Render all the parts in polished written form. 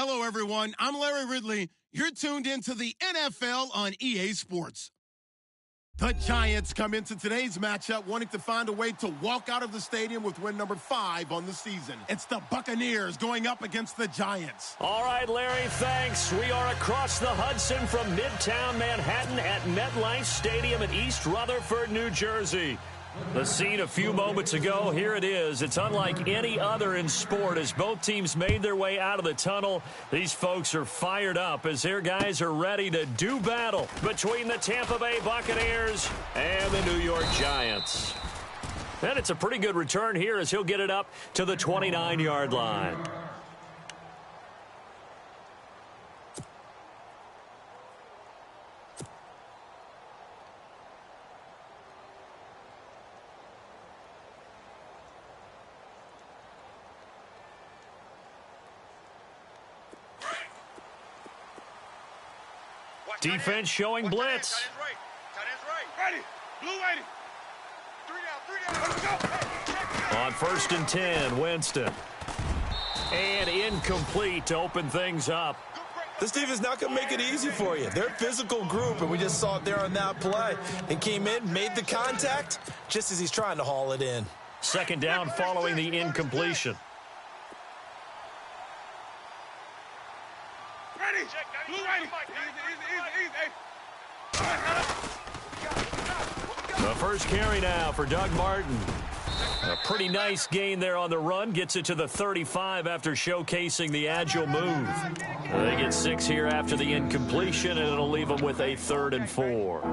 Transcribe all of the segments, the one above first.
Hello, everyone. I'm Larry Ridley. You're tuned into the NFL on EA Sports. The Giants come into today's matchup wanting to find a way to walk out of the stadium with win number 5 on the season. It's the Buccaneers going up against the Giants. All right, Larry, thanks. We are across the Hudson from Midtown Manhattan at MetLife Stadium in East Rutherford, New Jersey. The scene a few moments ago, here it is. It's unlike any other in sport as both teams made their way out of the tunnel. These folks are fired up as their guys are ready to do battle between the Tampa Bay Buccaneers and the New York Giants. And it's a pretty good return here as he'll get it up to the 29-yard line. Defense showing blitz. Tight end's right. Ready. Blue 80. 3 down. Let's go. On 1st and 10, Winston. And incomplete to open things up. This defense not going to make it easy for you. They're a physical group, and we just saw it there on that play. He came in, made the contact, just as he's trying to haul it in. 2nd down following the incompletion. Ready. Blue 80. The first carry now for Doug Martin. A pretty nice gain there on the run. Gets it to the 35 after showcasing the agile move. They get 6 here after the incompletion, and it'll leave them with a 3rd and 4.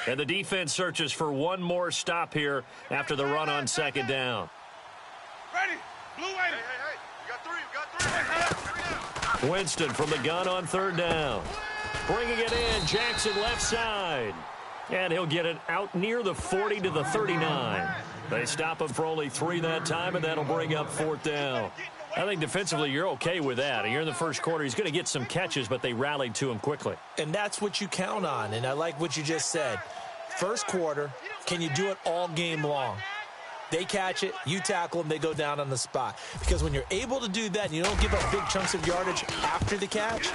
And the defense searches for one more stop here after the run on 2nd down. Ready. Blue 80. Hey. You got 3. Winston from the gun on 3rd down. Bringing it in, Jackson left side. And he'll get it out near the 40 to the 39. They stop him for only 3 that time, and that'll bring up 4th down. I think defensively you're okay with that. Here in the first quarter, he's going to get some catches, but they rallied to him quickly. And that's what you count on, and I like what you just said. First quarter, can you do it all game long? They catch it, you tackle them, they go down on the spot. Because when you're able to do that and you don't give up big chunks of yardage after the catch,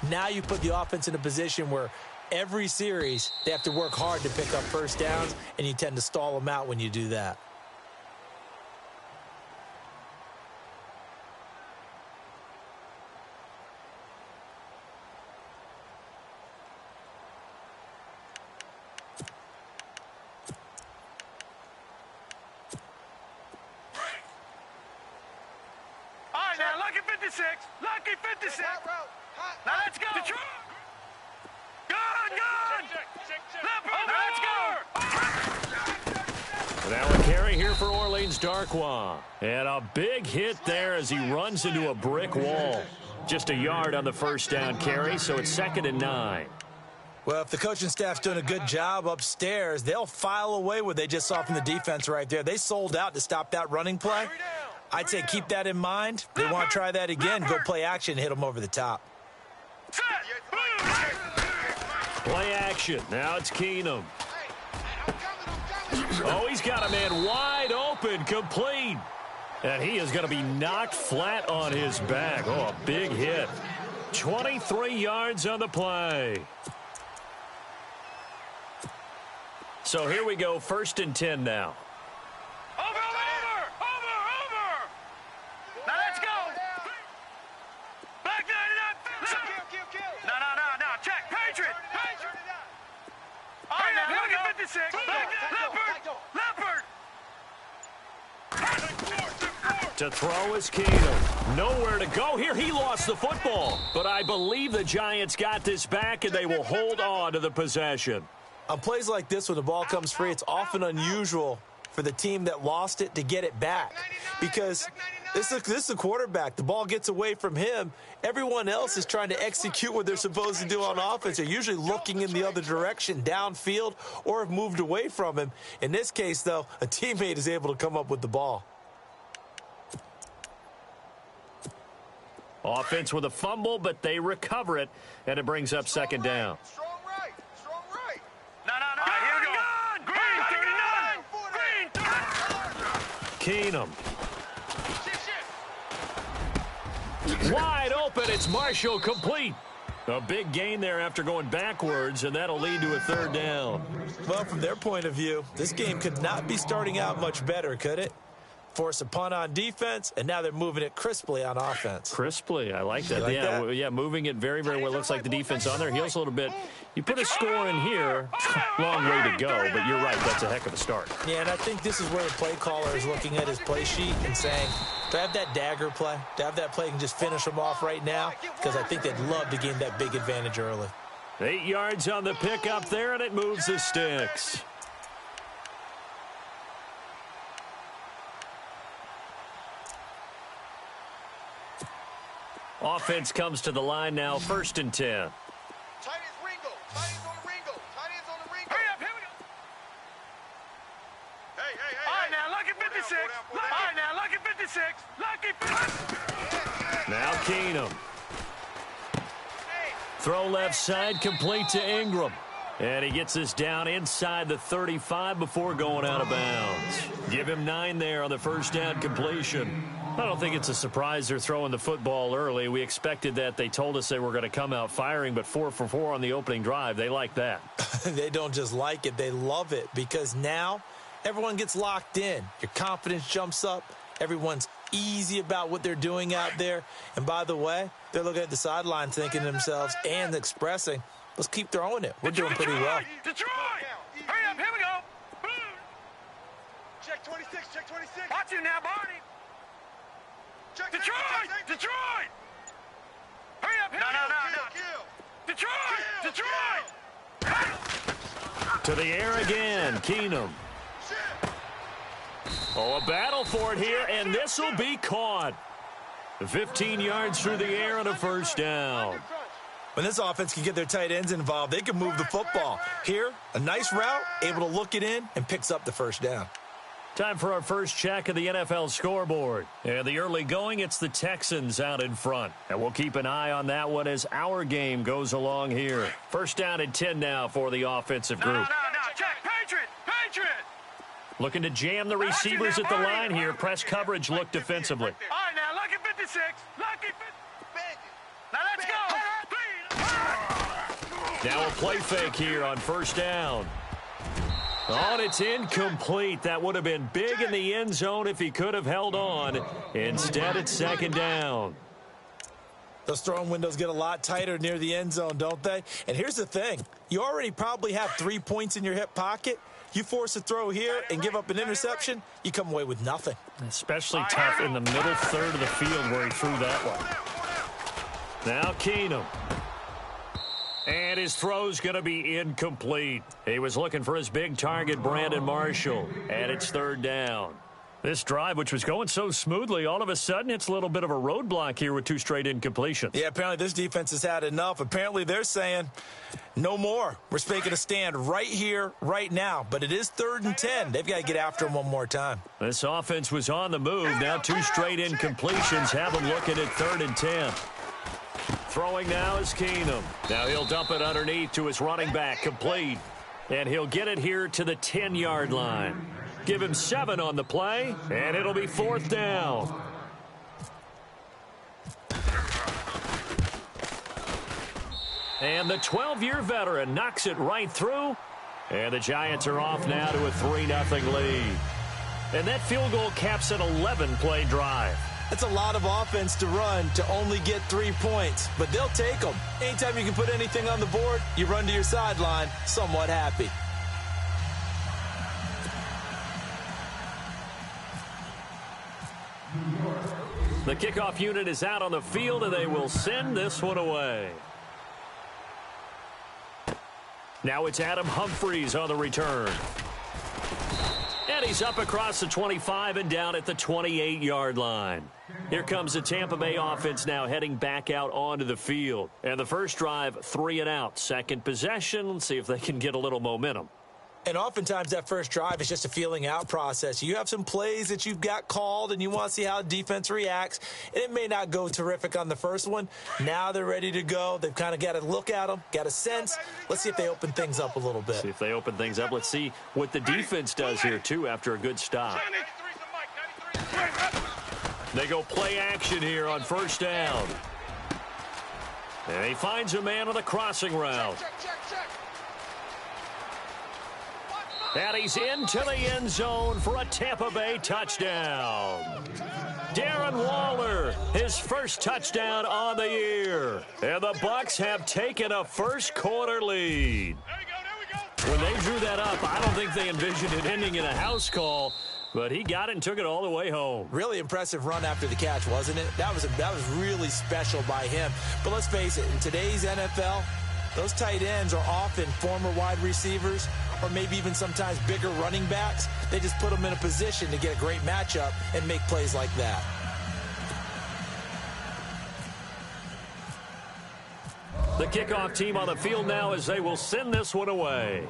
now you put the offense in a position where every series they have to work hard to pick up first downs, and you tend to stall them out when you do that. Lucky 56. Now let's go. Let's go. Now a carry here for Orleans Darkwa. And a big hit there as he runs into a brick wall. Just a yard on the first down carry, so it's 2nd and 9. Well, if the coaching staff's doing a good job upstairs, they'll file away what they just saw from the defense right there. They sold out to stop that running play. I'd say keep that in mind. They want to try that again. Go play action, hit them over the top. Play action. Now it's Keenum. Oh, he's got a man wide open, complete. And he is going to be knocked flat on his back. Oh, a big hit. 23 yards on the play. So here we go, 1st and 10 now. Over. Now let's go. Back 99. No. Check. Patriot. All right, now, look at 56. Leopard. To throw is Keenum. Nowhere to go here. He lost the football. But I believe the Giants got this back, and they will hold on to the possession. On plays like this, when the ball comes free, it's often unusual for the team that lost it to get it back. Because this is the quarterback. The ball gets away from him. Everyone else is trying to execute what they're supposed to do on offense. They're usually looking in the other direction, downfield, or have moved away from him. In this case, though, a teammate is able to come up with the ball. Offense with a fumble, but they recover it, and it brings up 2nd down. Strong right. No. Here we go. Green 39. Keenum. Wide open. It's Marshall, complete. A big gain there after going backwards, and that'll lead to a third down. Well, from their point of view, this game could not be starting out much better, could it? Force a punt on defense, and now they're moving it crisply on offense. Crisply, I like that. Yeah, moving it very, very well. Looks like the defense on their heels a little bit. You put a score in here, long way to go, but you're right, that's a heck of a start. Yeah, and I think this is where the play caller is looking at his play sheet and saying, do I have that dagger play? Do I have that play and just finish them off right now? Because I think they'd love to gain that big advantage early. 8 yards on the pickup there, and it moves the sticks. Offense comes to the line now, 1st and 10. Tight ends Ringo. Tight ends on the Ringo. Tight ends on the Ringo. Hurry up, here we go. Hey. All right, now, lucky 56. All right, now, lucky 56. Lucky 56. Now Keenum. Throw left side, complete to Ingram. And he gets this down inside the 35 before going out of bounds. Give him 9 there on the first down completion. I don't think it's a surprise they're throwing the football early. We expected that. They told us they were going to come out firing, but 4 for 4 on the opening drive. They like that. They don't just like it. They love it because now everyone gets locked in. Your confidence jumps up. Everyone's easy about what they're doing out there. And by the way, they're looking at the sideline thinking to themselves and expressing, let's keep throwing it. We're doing pretty well. Detroit! Hurry up, here we go. Check 26, check 26. Watch you now, Barney. Detroit! Hurry up, here we go. Detroit! To the air again, Keenum. Oh, a battle for it here, and this will be caught. 15 yards through the air on a first down. When this offense can get their tight ends involved, they can move the football. Here, a nice route, able to look it in, and picks up the first down. Time for our first check of the NFL scoreboard. And the early going, it's the Texans out in front. And we'll keep an eye on that one as our game goes along here. First down and 10 now for the offensive group. No, check. Patriot! Looking to jam the receivers at the line here. Press coverage look defensively. All right, now, lucky 56. Lucky 56. Now, let's go. Now a play fake here on first down. Oh, and it's incomplete. That would have been big in the end zone if he could have held on. Instead, it's second down. Those throwing windows get a lot tighter near the end zone, don't they? And here's the thing. You already probably have 3 points in your hip pocket. You force a throw here and give up an interception, you come away with nothing. Especially tough in the middle third of the field where he threw that one. Now Keenum. And his throw's going to be incomplete. He was looking for his big target, Brandon Marshall. And it's third down. This drive, which was going so smoothly, all of a sudden it's a little bit of a roadblock here with 2 straight incompletions. Yeah, apparently this defense has had enough. Apparently they're saying, no more. We're making a stand right here, right now. But it is 3rd and 10. They've got to get after him one more time. This offense was on the move. Now 2 straight incompletions have them looking at 3rd and 10. Throwing now is Keenum. Now he'll dump it underneath to his running back, complete. And he'll get it here to the 10-yard line. Give him 7 on the play, and it'll be 4th down. And the 12-year veteran knocks it right through. And the Giants are off now to a 3-0 lead. And that field goal caps an 11-play drive. That's a lot of offense to run to only get 3 points, but they'll take them. Anytime you can put anything on the board, you run to your sideline somewhat happy. The kickoff unit is out on the field, and they will send this one away. Now it's Adam Humphries on the return. And he's up across the 25 and down at the 28-yard line. Here comes the Tampa Bay offense now heading back out onto the field. And the first drive, 3 and out. Second possession, let's see if they can get a little momentum. And oftentimes that first drive is just a feeling out process. You have some plays that you've got called and you want to see how defense reacts. And it may not go terrific on the first one. Now they're ready to go. They've kind of got to look at them, got a sense. Let's see if they open things up a little bit. See if they open things up. Let's see what the defense does here, too, after a good stop. They go play action here on first down. And he finds a man on the crossing route. And he's into the end zone for a Tampa Bay touchdown. Darren Waller, his first touchdown on the year. And the Bucs have taken a first quarter lead. When they drew that up, I don't think they envisioned it ending in a house call, but he got it and took it all the way home. Really impressive run after the catch, wasn't it? That was really special by him. But let's face it, in today's NFL, those tight ends are often former wide receivers or maybe even sometimes bigger running backs. They just put them in a position to get a great matchup and make plays like that. The kickoff team on the field now as they will send this one away.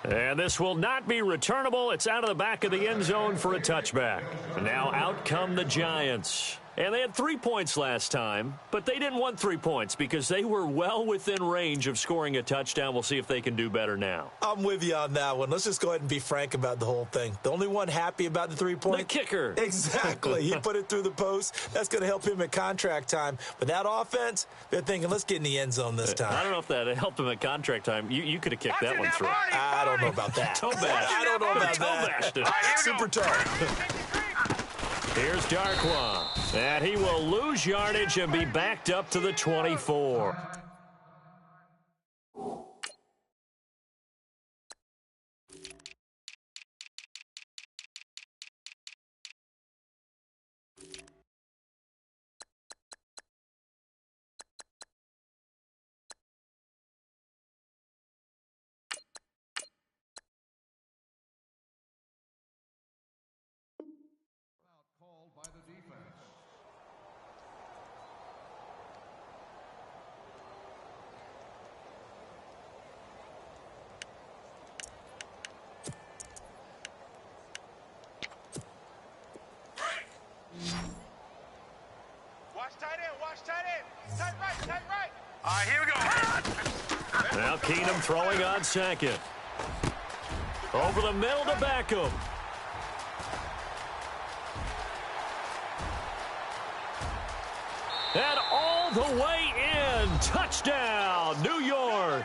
And this will not be returnable. It's out of the back of the end zone for a touchback. Now out come the Giants. And they had 3 points last time, but they didn't want 3 points because they were well within range of scoring a touchdown. We'll see if they can do better now. I'm with you on that one. Let's just go ahead and be frank about the whole thing. The only one happy about the 3 points? The kicker. Exactly. He put it through the post. That's going to help him at contract time. But that offense, they're thinking, let's get in the end zone this time. I don't know if that helped him at contract time. You could have kicked that one through. I don't know about that. I don't know about that. Super tough. Here's Darkwa, and he will lose yardage and be backed up to the 24. Called by the defense. Watch tight end, watch tight end. Tight right, tight right. All right, here we go. Now Keenum throwing on second. Over the middle to Beckham. And all the way in. Touchdown, New York.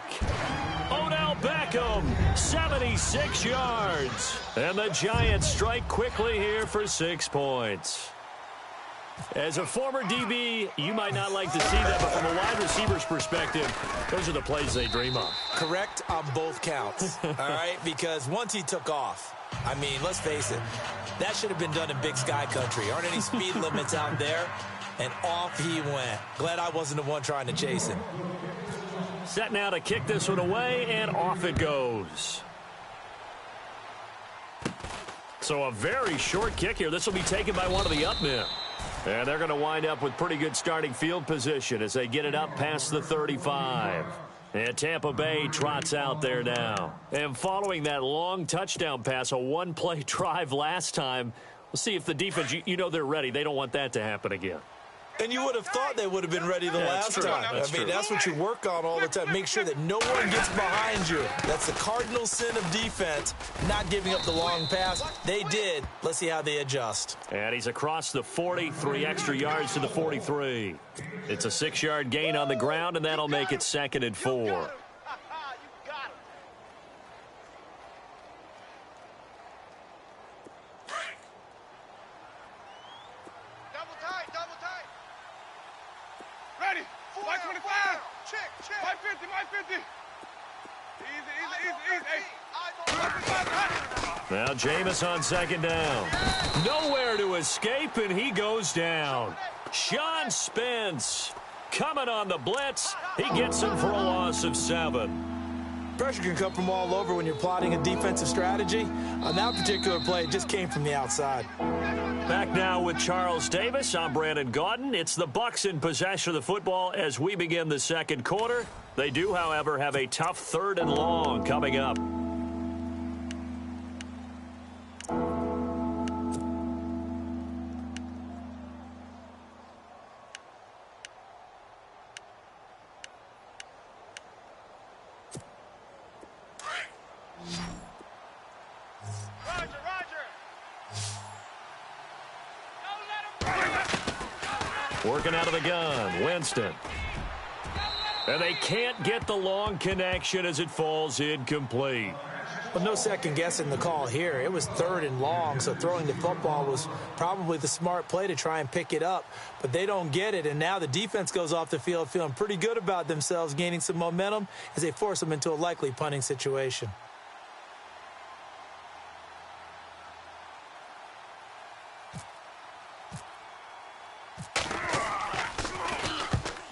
Odell Beckham, 76 yards. And the Giants strike quickly here for 6 points. As a former DB, you might not like to see that, but from a wide receiver's perspective, those are the plays they dream of. Correct on both counts, all right? Because once he took off, I mean, let's face it, that should have been done in Big Sky Country. Aren't any speed limits out there? And off he went. Glad I wasn't the one trying to chase him. Set now to kick this one away, and off it goes. So a very short kick here. This will be taken by one of the up men. And they're going to wind up with pretty good starting field position as they get it up past the 35. And Tampa Bay trots out there now. And following that long touchdown pass, a one-play drive last time, we'll see if the defense, you know they're ready. They don't want that to happen again. And you would have thought they would have been ready the last time. I mean, that's what you work on all the time. Make sure that no one gets behind you. That's the cardinal sin of defense, not giving up the long pass. They did. Let's see how they adjust. And he's across the 40, 3 extra yards to the 43. It's a 6-yard gain on the ground, and that'll make it 2nd and 4. Ready. 525. Check. 550. 550. Easy. Now Jameis on 2nd down. Nowhere to escape, and he goes down. Sean Spence coming on the blitz. He gets him for a loss of 7. Pressure can come from all over when you're plotting a defensive strategy. On that particular play, it just came from the outside. Back now with Charles Davis. I'm Brandon Gaudin. It's the Bucs in possession of the football as we begin the 2nd quarter. They do, however, have a tough 3rd and long coming up. Roger. Working out of the gun, Winston. And they can't get the long connection as it falls incomplete. Well, no second guessing the call here. It was 3rd and long, so throwing the football was probably the smart play to try and pick it up. But they don't get it, and now the defense goes off the field feeling pretty good about themselves, gaining some momentum as they force them into a likely punting situation.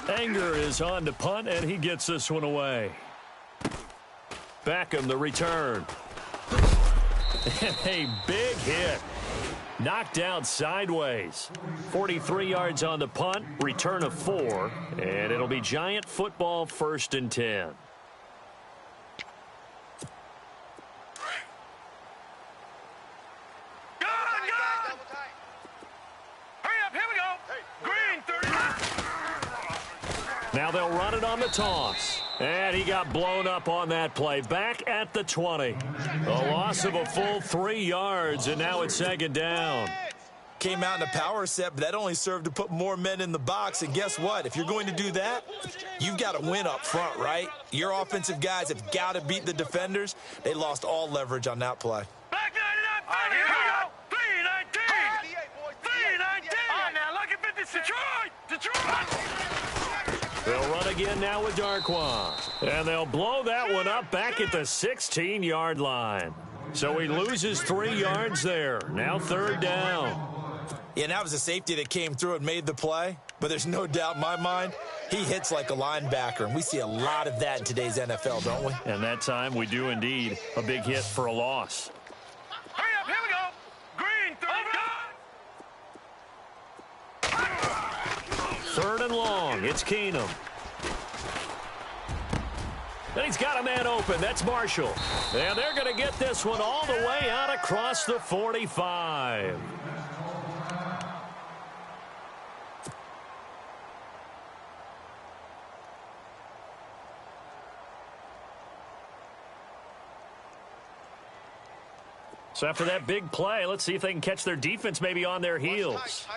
Anger is on to punt, and he gets this one away. Beckham, the return. And a big hit. Knocked out sideways. 43 yards on the punt, return of 4, and it'll be Giant football 1st and 10. Now they'll run it on the toss. And he got blown up on that play. Back at the 20. A loss of a full 3 yards, and now it's 2nd down. Came out in a power set, but that only served to put more men in the box. And guess what? If you're going to do that, you've got to win up front, right? Your offensive guys have got to beat the defenders. They lost all leverage on that play. Back 99, here we go. 319. 319. On now, look at this. Detroit. They'll run again now with Darquan. And they'll blow that one up back at the 16-yard line. So he loses 3 yards there. Now 3rd down. Yeah, and that was a safety that came through and made the play. But there's no doubt in my mind, he hits like a linebacker. And we see a lot of that in today's NFL, don't we? And that time we do indeed. A big hit for a loss. Hurry up, here we go. Green, 3rd and long. It's Keenum. And he's got a man open. That's Marshall. And they're going to get this one all the way out across the 45. So after that big play, let's see if they can catch their defense maybe on their heels.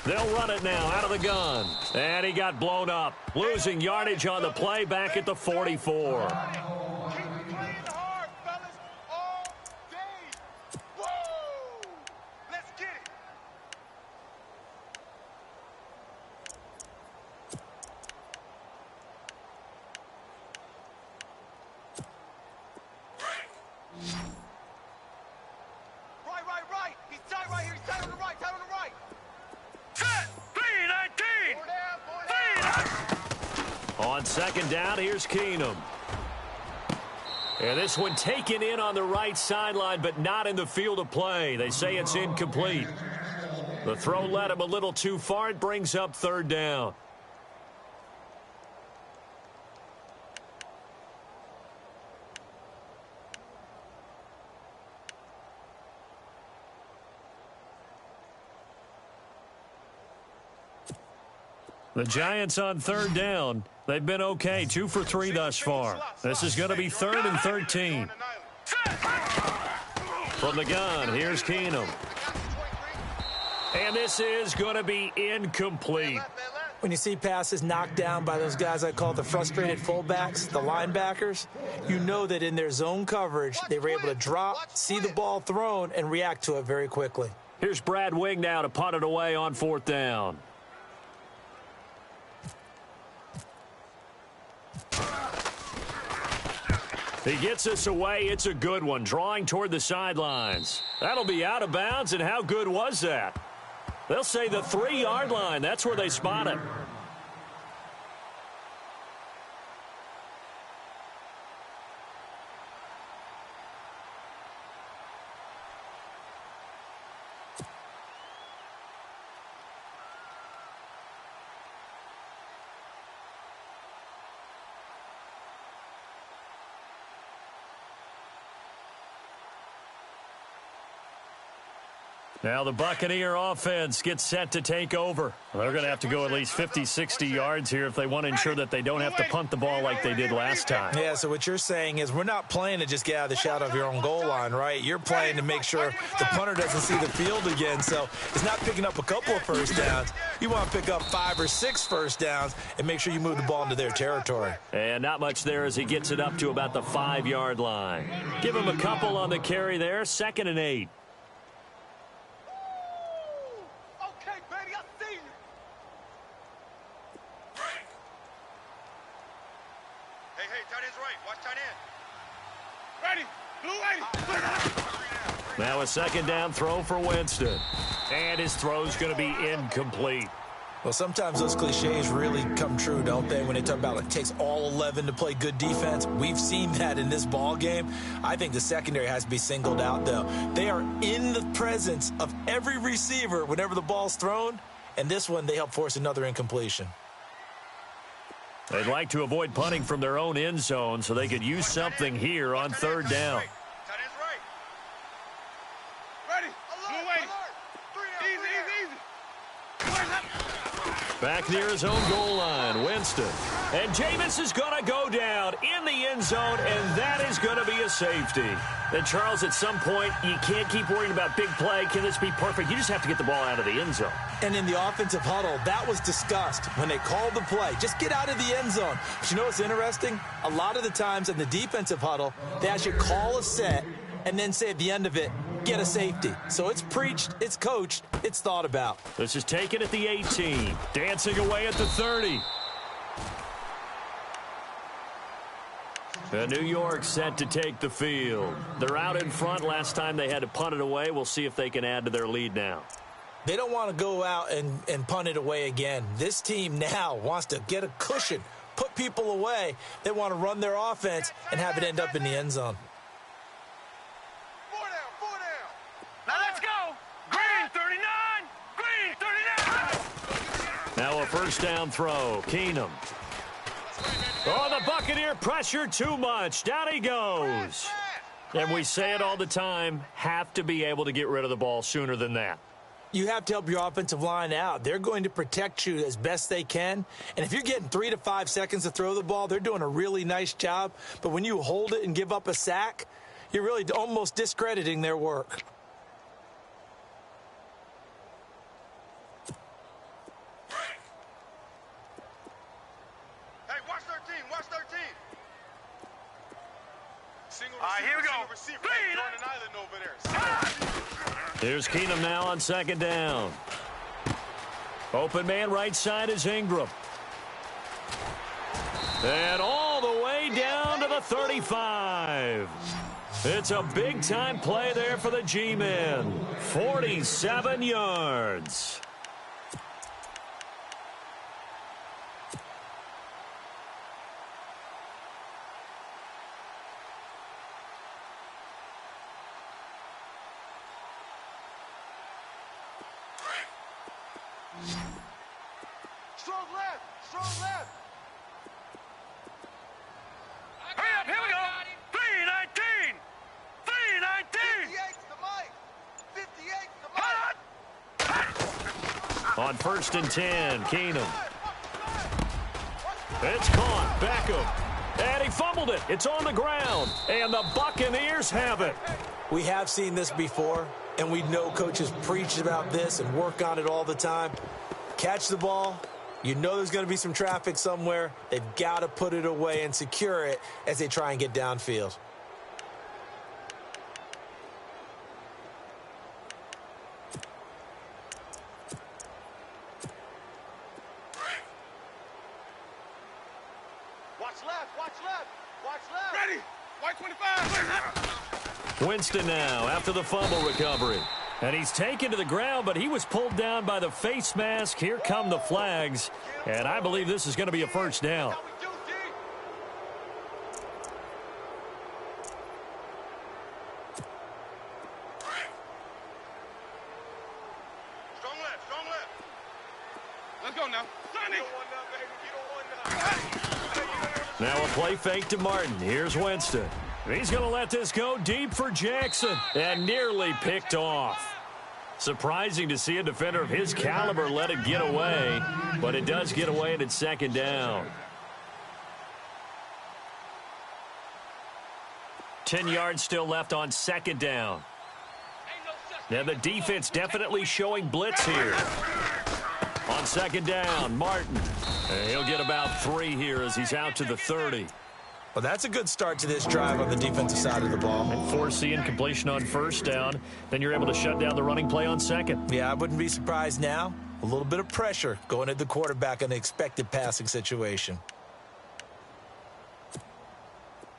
They'll run it now out of the gun. And he got blown up. Losing yardage on the play back at the 44. Right. He's tight right here. He's tight on the right. Set. 319. On 2nd down, here's Keenum. And this one taken in on the right sideline, but not in the field of play. They say it's incomplete. The throw led him a little too far. It brings up 3rd down. The Giants on 3rd down. They've been okay, 2 for 3 thus far. This is going to be 3rd and 13. From the gun, here's Keenum. And this is going to be incomplete. When you see passes knocked down by those guys I call the frustrated fullbacks, the linebackers, you know that in their zone coverage, they were able to drop, see the ball thrown, and react to it very quickly. Here's Brad Wing now to punt it away on 4th down. He gets us away. It's a good one, drawing toward the sidelines. That'll be out of bounds, and how good was that? They'll say the 3-yard line. That's where they spot it. Now the Buccaneer offense gets set to take over. They're going to have to go at least 50, 60 yards here if they want to ensure that they don't have to punt the ball like they did last time. Yeah, so what you're saying is we're not playing to just get out of the shadow of your own goal line, right? You're playing to make sure the punter doesn't see the field again. So it's not picking up a couple of first downs. You want to pick up 5 or 6 first downs and make sure you move the ball into their territory. And not much there as he gets it up to about the 5-yard line. Give him a couple on the carry there, 2nd and 8. Now a 2nd down throw for Winston. And his throw's going to be incomplete. Well, sometimes those cliches really come true, don't they? When they talk about it takes all 11 to play good defense. We've seen that in this ball game. I think the secondary has to be singled out, though. They are in the presence of every receiver whenever the ball's thrown. And this one, they help force another incompletion. They'd like to avoid punting from their own end zone so they could use something here on 3rd down. Back near his own goal line, Winston. And Jameis is going to go down in the end zone, and that is going to be a safety. And, Charles, at some point, you can't keep worrying about big play. Can this be perfect? You just have to get the ball out of the end zone. And in the offensive huddle, that was discussed when they called the play. Just get out of the end zone. But you know what's interesting? A lot of the times in the defensive huddle, they actually call a set and then say at the end of it, get a safety. So it's preached, it's coached, it's thought about. This is taken at the 18, dancing away at the 30. New York set to take the field. They're out in front. Last time they had to punt it away. We'll see if they can add to their lead now. They don't want to go out and punt it away again. This team now wants to get a cushion, put people away. They want to run their offense and have it end up in the end zone. Now let's go. Green 39. Green 39. Now a 1st down throw. Keenum. Oh, the Buccaneer pressure too much. Down he goes. And we say it all the time, have to be able to get rid of the ball sooner than that. You have to help your offensive line out. They're going to protect you as best they can. And if you're getting 3 to 5 seconds to throw the ball, they're doing a really nice job. But when you hold it and give up a sack, you're really almost discrediting their work. All right, here we go. Here's Keenum now on 2nd down. Open man right side is Ingram. And all the way down to the 35. It's a big-time play there for the G-men. 47 yards. Strong left. Hurry up, here we go. 319. 319. On 1st and 10, Keenum. It's caught. Beckham. And he fumbled it. It's on the ground. And the Buccaneers have it. We have seen this before, and we know coaches preach about this and work on it all the time. Catch the ball. You know there's going to be some traffic somewhere. They've got to put it away and secure it as they try and get downfield. Watch left. Ready. White 25. Winston now after the fumble recovery. And he's taken to the ground, but he was pulled down by the face mask. Here come the flags. And I believe this is going to be a 1st down. Strong left. Let's go now. Sonny. You don't want nothing. Now a play fake to Martin. Here's Winston. He's going to let this go deep for Jackson. And nearly picked off. Surprising to see a defender of his caliber let it get away, but it does get away and it's second down. 10 yards still left on second down. Now the defense definitely showing blitz here. On second down, Martin. And he'll get about 3 here as he's out to the 30. Well, that's a good start to this drive on the defensive side of the ball. And force the incompletion on first down. Then you're able to shut down the running play on second. Yeah, I wouldn't be surprised now. A little bit of pressure going at the quarterback in an expected passing situation.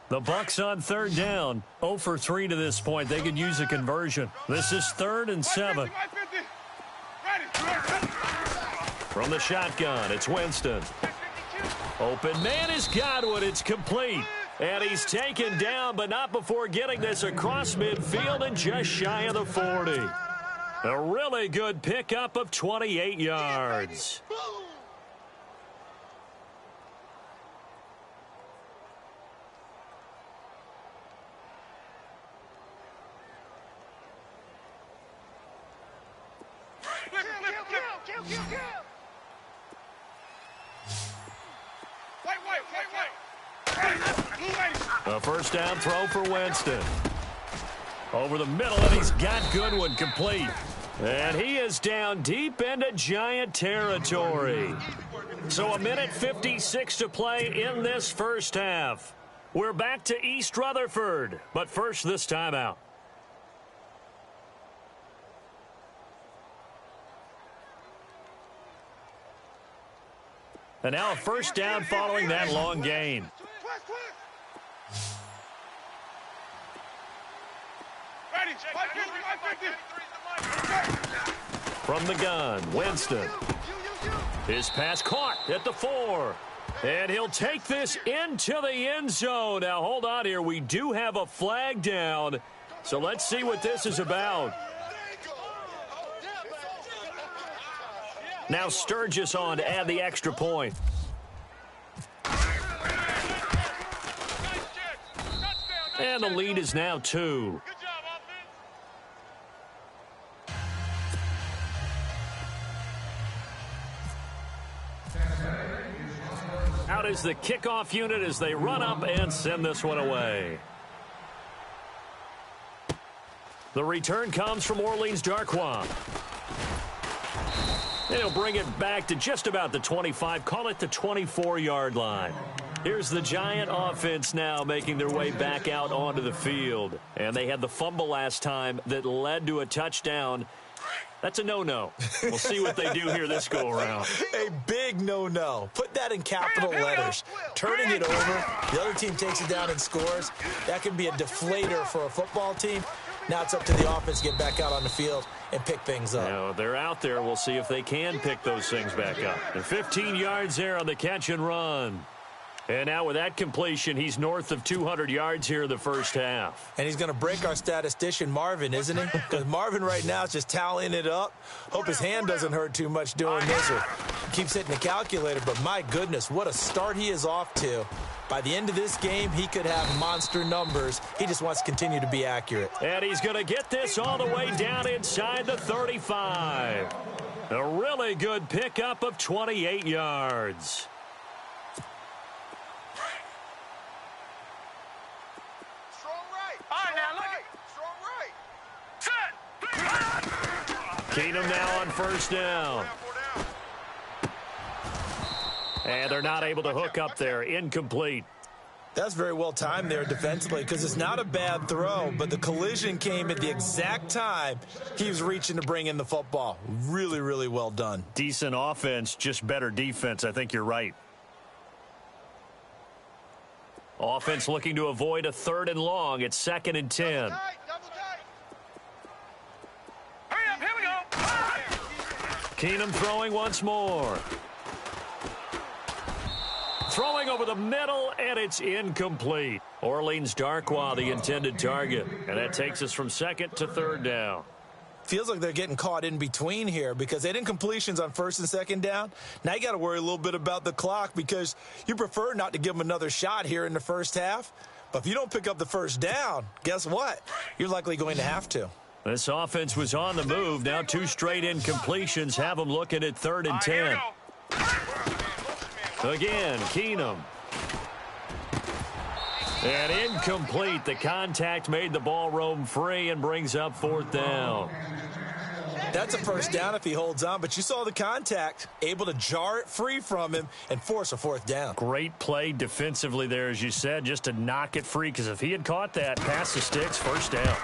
The Bucs on third down. 0 for 3 to this point. They could use a conversion. This is 3rd and 7. From the shotgun, it's Winston. Open man is Godwin. It's complete. And he's taken down, but not before getting this across midfield and just shy of the 40. A really good pickup of 28 yards. A first down throw for Winston. Over the middle, and he's got Goodwin complete. And he is down deep into Giant territory. So 1:56 to play in this first half. We're back to East Rutherford, but first this timeout. And now a first down following that long gain. From the gun, Winston. His pass caught at the 4. And he'll take this into the end zone. Now, hold on here. We do have a flag down. So let's see what this is about. Now Sturgis on to add the extra point. And the lead is now 2. Out is the kickoff unit as they run up and send this one away. The return comes from Orleans Darkwa. And he'll bring it back to just about the 25, call it the 24-yard line. Here's the Giant offense now making their way back out onto the field. And they had the fumble last time that led to a touchdown. That's a no-no. We'll see what they do here this go-around. A big no-no. Put that in capital letters. Turning it over, the other team takes it down and scores. That can be a deflator for a football team. Now it's up to the offense to get back out on the field and pick things up. Now, they're out there. We'll see if they can pick those things back up. And 15 yards there on the catch and run. And now with that completion, he's north of 200 yards here in the first half. And he's going to break our statistician, Marvin, isn't he? Because Marvin right now is just tallying it up. Hope his hand doesn't hurt too much doing this or keeps hitting the calculator. But my goodness, what a start he is off to. By the end of this game, he could have monster numbers. He just wants to continue to be accurate. And he's going to get this all the way down inside the 35. A really good pickup of 28 yards. Keenum now on first down. And they're not able to hook up there. Incomplete. That's very well timed there defensively because it's not a bad throw, but the collision came at the exact time he was reaching to bring in the football. Really, really well done. Decent offense, just better defense. I think you're right. Offense looking to avoid a 3rd and long. It's 2nd and 10. Keenum throwing once more. Throwing over the middle, and it's incomplete. Orleans Darkwa, the intended target. And that takes us from 2nd to 3rd down. Feels like they're getting caught in between here because they had incompletions on 1st and 2nd down. Now you got to worry a little bit about the clock because you prefer not to give them another shot here in the first half. But if you don't pick up the first down, guess what? You're likely going to have to. This offense was on the move. Now 2 straight incompletions have them looking at 3rd and 10. Again, Keenum. And incomplete. The contact made the ball roam free and brings up 4th down. That's a first down if he holds on, but you saw the contact, able to jar it free from him and force a 4th down. Great play defensively there, as you said, just to knock it free, because if he had caught that, pass the sticks, 1st down.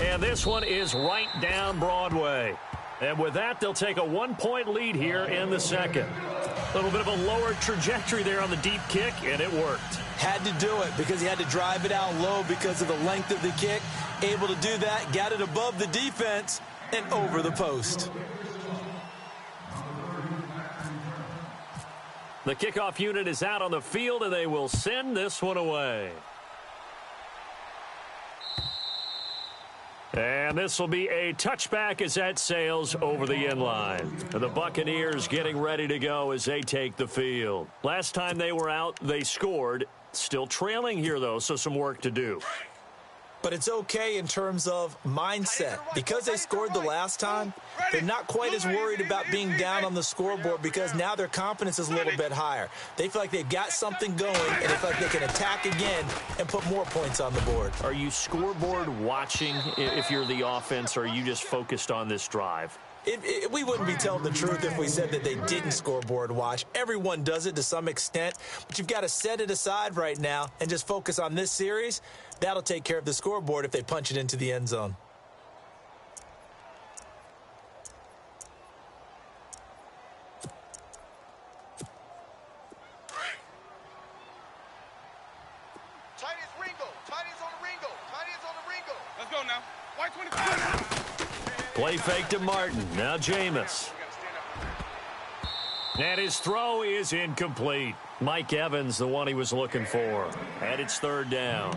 And this one is right down Broadway. And with that, they'll take a 1-point lead here in the 2nd. A little bit of a lower trajectory there on the deep kick, and it worked. Had to do it because he had to drive it out low because of the length of the kick. Able to do that, got it above the defense and over the post. The kickoff unit is out on the field, and they will send this one away. And this will be a touchback as that sails over the end line. The Buccaneers getting ready to go as they take the field. Last time they were out, they scored. Still trailing here, though, so some work to do. But it's okay in terms of mindset. Because they scored the last time, they're not quite as worried about being down on the scoreboard because now their confidence is a little bit higher. They feel like they've got something going, and they feel like they can attack again and put more points on the board. Are you scoreboard watching if you're the offense, or are you just focused on this drive? We wouldn't be telling the truth if we said that they didn't scoreboard watch. Everyone does it to some extent, but you've got to set it aside right now and just focus on this series. That'll take care of the scoreboard if they punch it into the end zone. Tight is Ringo. Tight is on the Ringo. Tight is on the Ringo. Let's go now. White 25. Play fake to Martin. Now Jameis. And his throw is incomplete. Mike Evans, the one he was looking for. And it's 3rd down.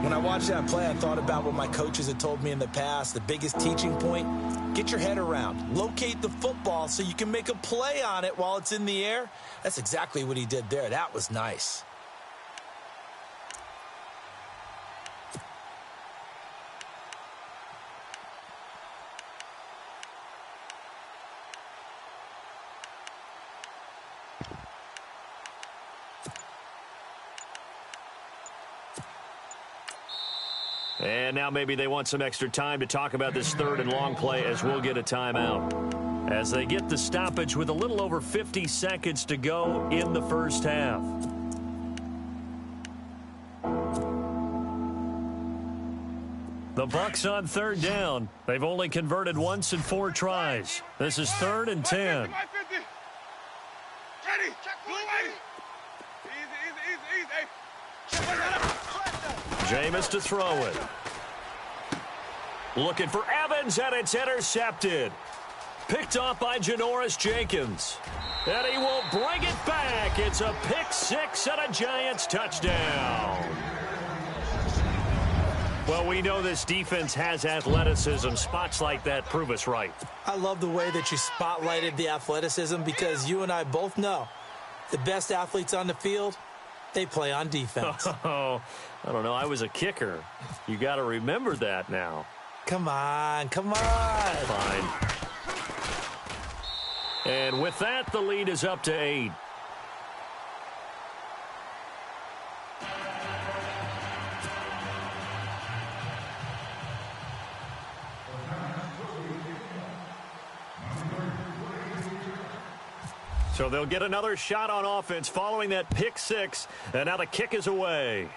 When I watched that play, I thought about what my coaches had told me in the past. The biggest teaching point, get your head around. Locate the football so you can make a play on it while it's in the air. That's exactly what he did there. That was nice. And now maybe they want some extra time to talk about this 3rd and long play, as we'll get a timeout. As they get the stoppage with a little over 50 seconds to go in the first half. The Bucs on 3rd down. They've only converted once in 4 tries. This is 3rd and 10. Ready. Easy. Jameis to throw it. Looking for Evans, and it's intercepted. Picked off by Janoris Jenkins. And he will bring it back. It's a pick 6 and a Giants touchdown. Well, we know this defense has athleticism. Spots like that prove us right. I love the way that you spotlighted the athleticism because you and I both know the best athletes on the field, they play on defense. Oh, I don't know. I was a kicker. You got to remember that now. Come on. Fine. And with that, the lead is up to 8. So they'll get another shot on offense following that pick 6, and now the kick is away.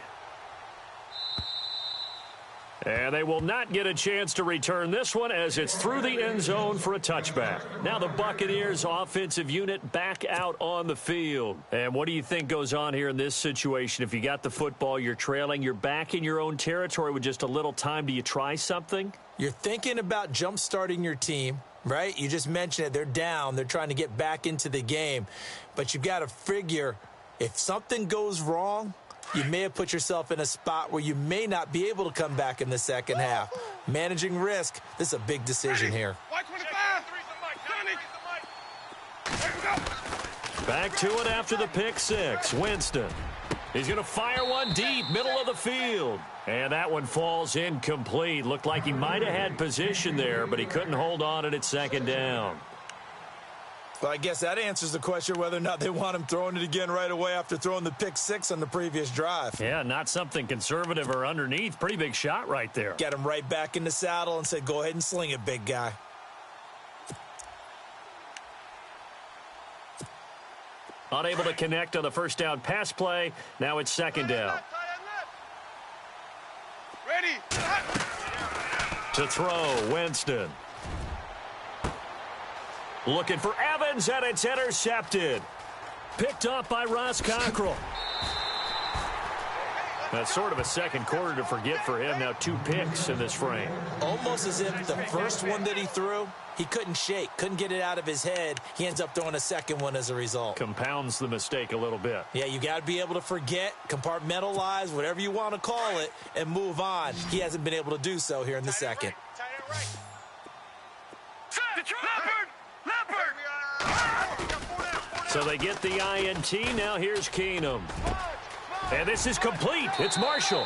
And they will not get a chance to return this one as it's through the end zone for a touchback. Now the Buccaneers offensive unit back out on the field. And what do you think goes on here in this situation? If you got the football, you're trailing, you're back in your own territory with just a little time. Do you try something? You're thinking about jump-starting your team, right? You just mentioned it. They're down. They're trying to get back into the game. But you've got to figure if something goes wrong, you may have put yourself in a spot where you may not be able to come back in the second half. Managing risk, this is a big decision here. Back to it after the pick 6. Winston. He's going to fire one deep, middle of the field. And that one falls incomplete. Looked like he might have had position there, but he couldn't hold on at second down. Well, I guess that answers the question whether or not they want him throwing it again right away after throwing the pick six on the previous drive. Yeah, not something conservative or underneath. Pretty big shot right there. Get him right back in the saddle and said, go ahead and sling it, big guy. Unable to connect on the first down pass play. Now it's second down. Ready. To throw, Winston. Looking for Evans, and it's intercepted. Picked up by Ross Cockrell. That's sort of a second quarter to forget for him. Now 2 picks in this frame. Almost as if the first one that he threw, he couldn't shake, couldn't get it out of his head. He ends up throwing a second one as a result. Compounds the mistake a little bit. Yeah, you got to be able to forget, compartmentalize, whatever you want to call it, and move on. He hasn't been able to do so here in the second. So they get the INT. Now here's Keenum. And this is complete. It's Marshall.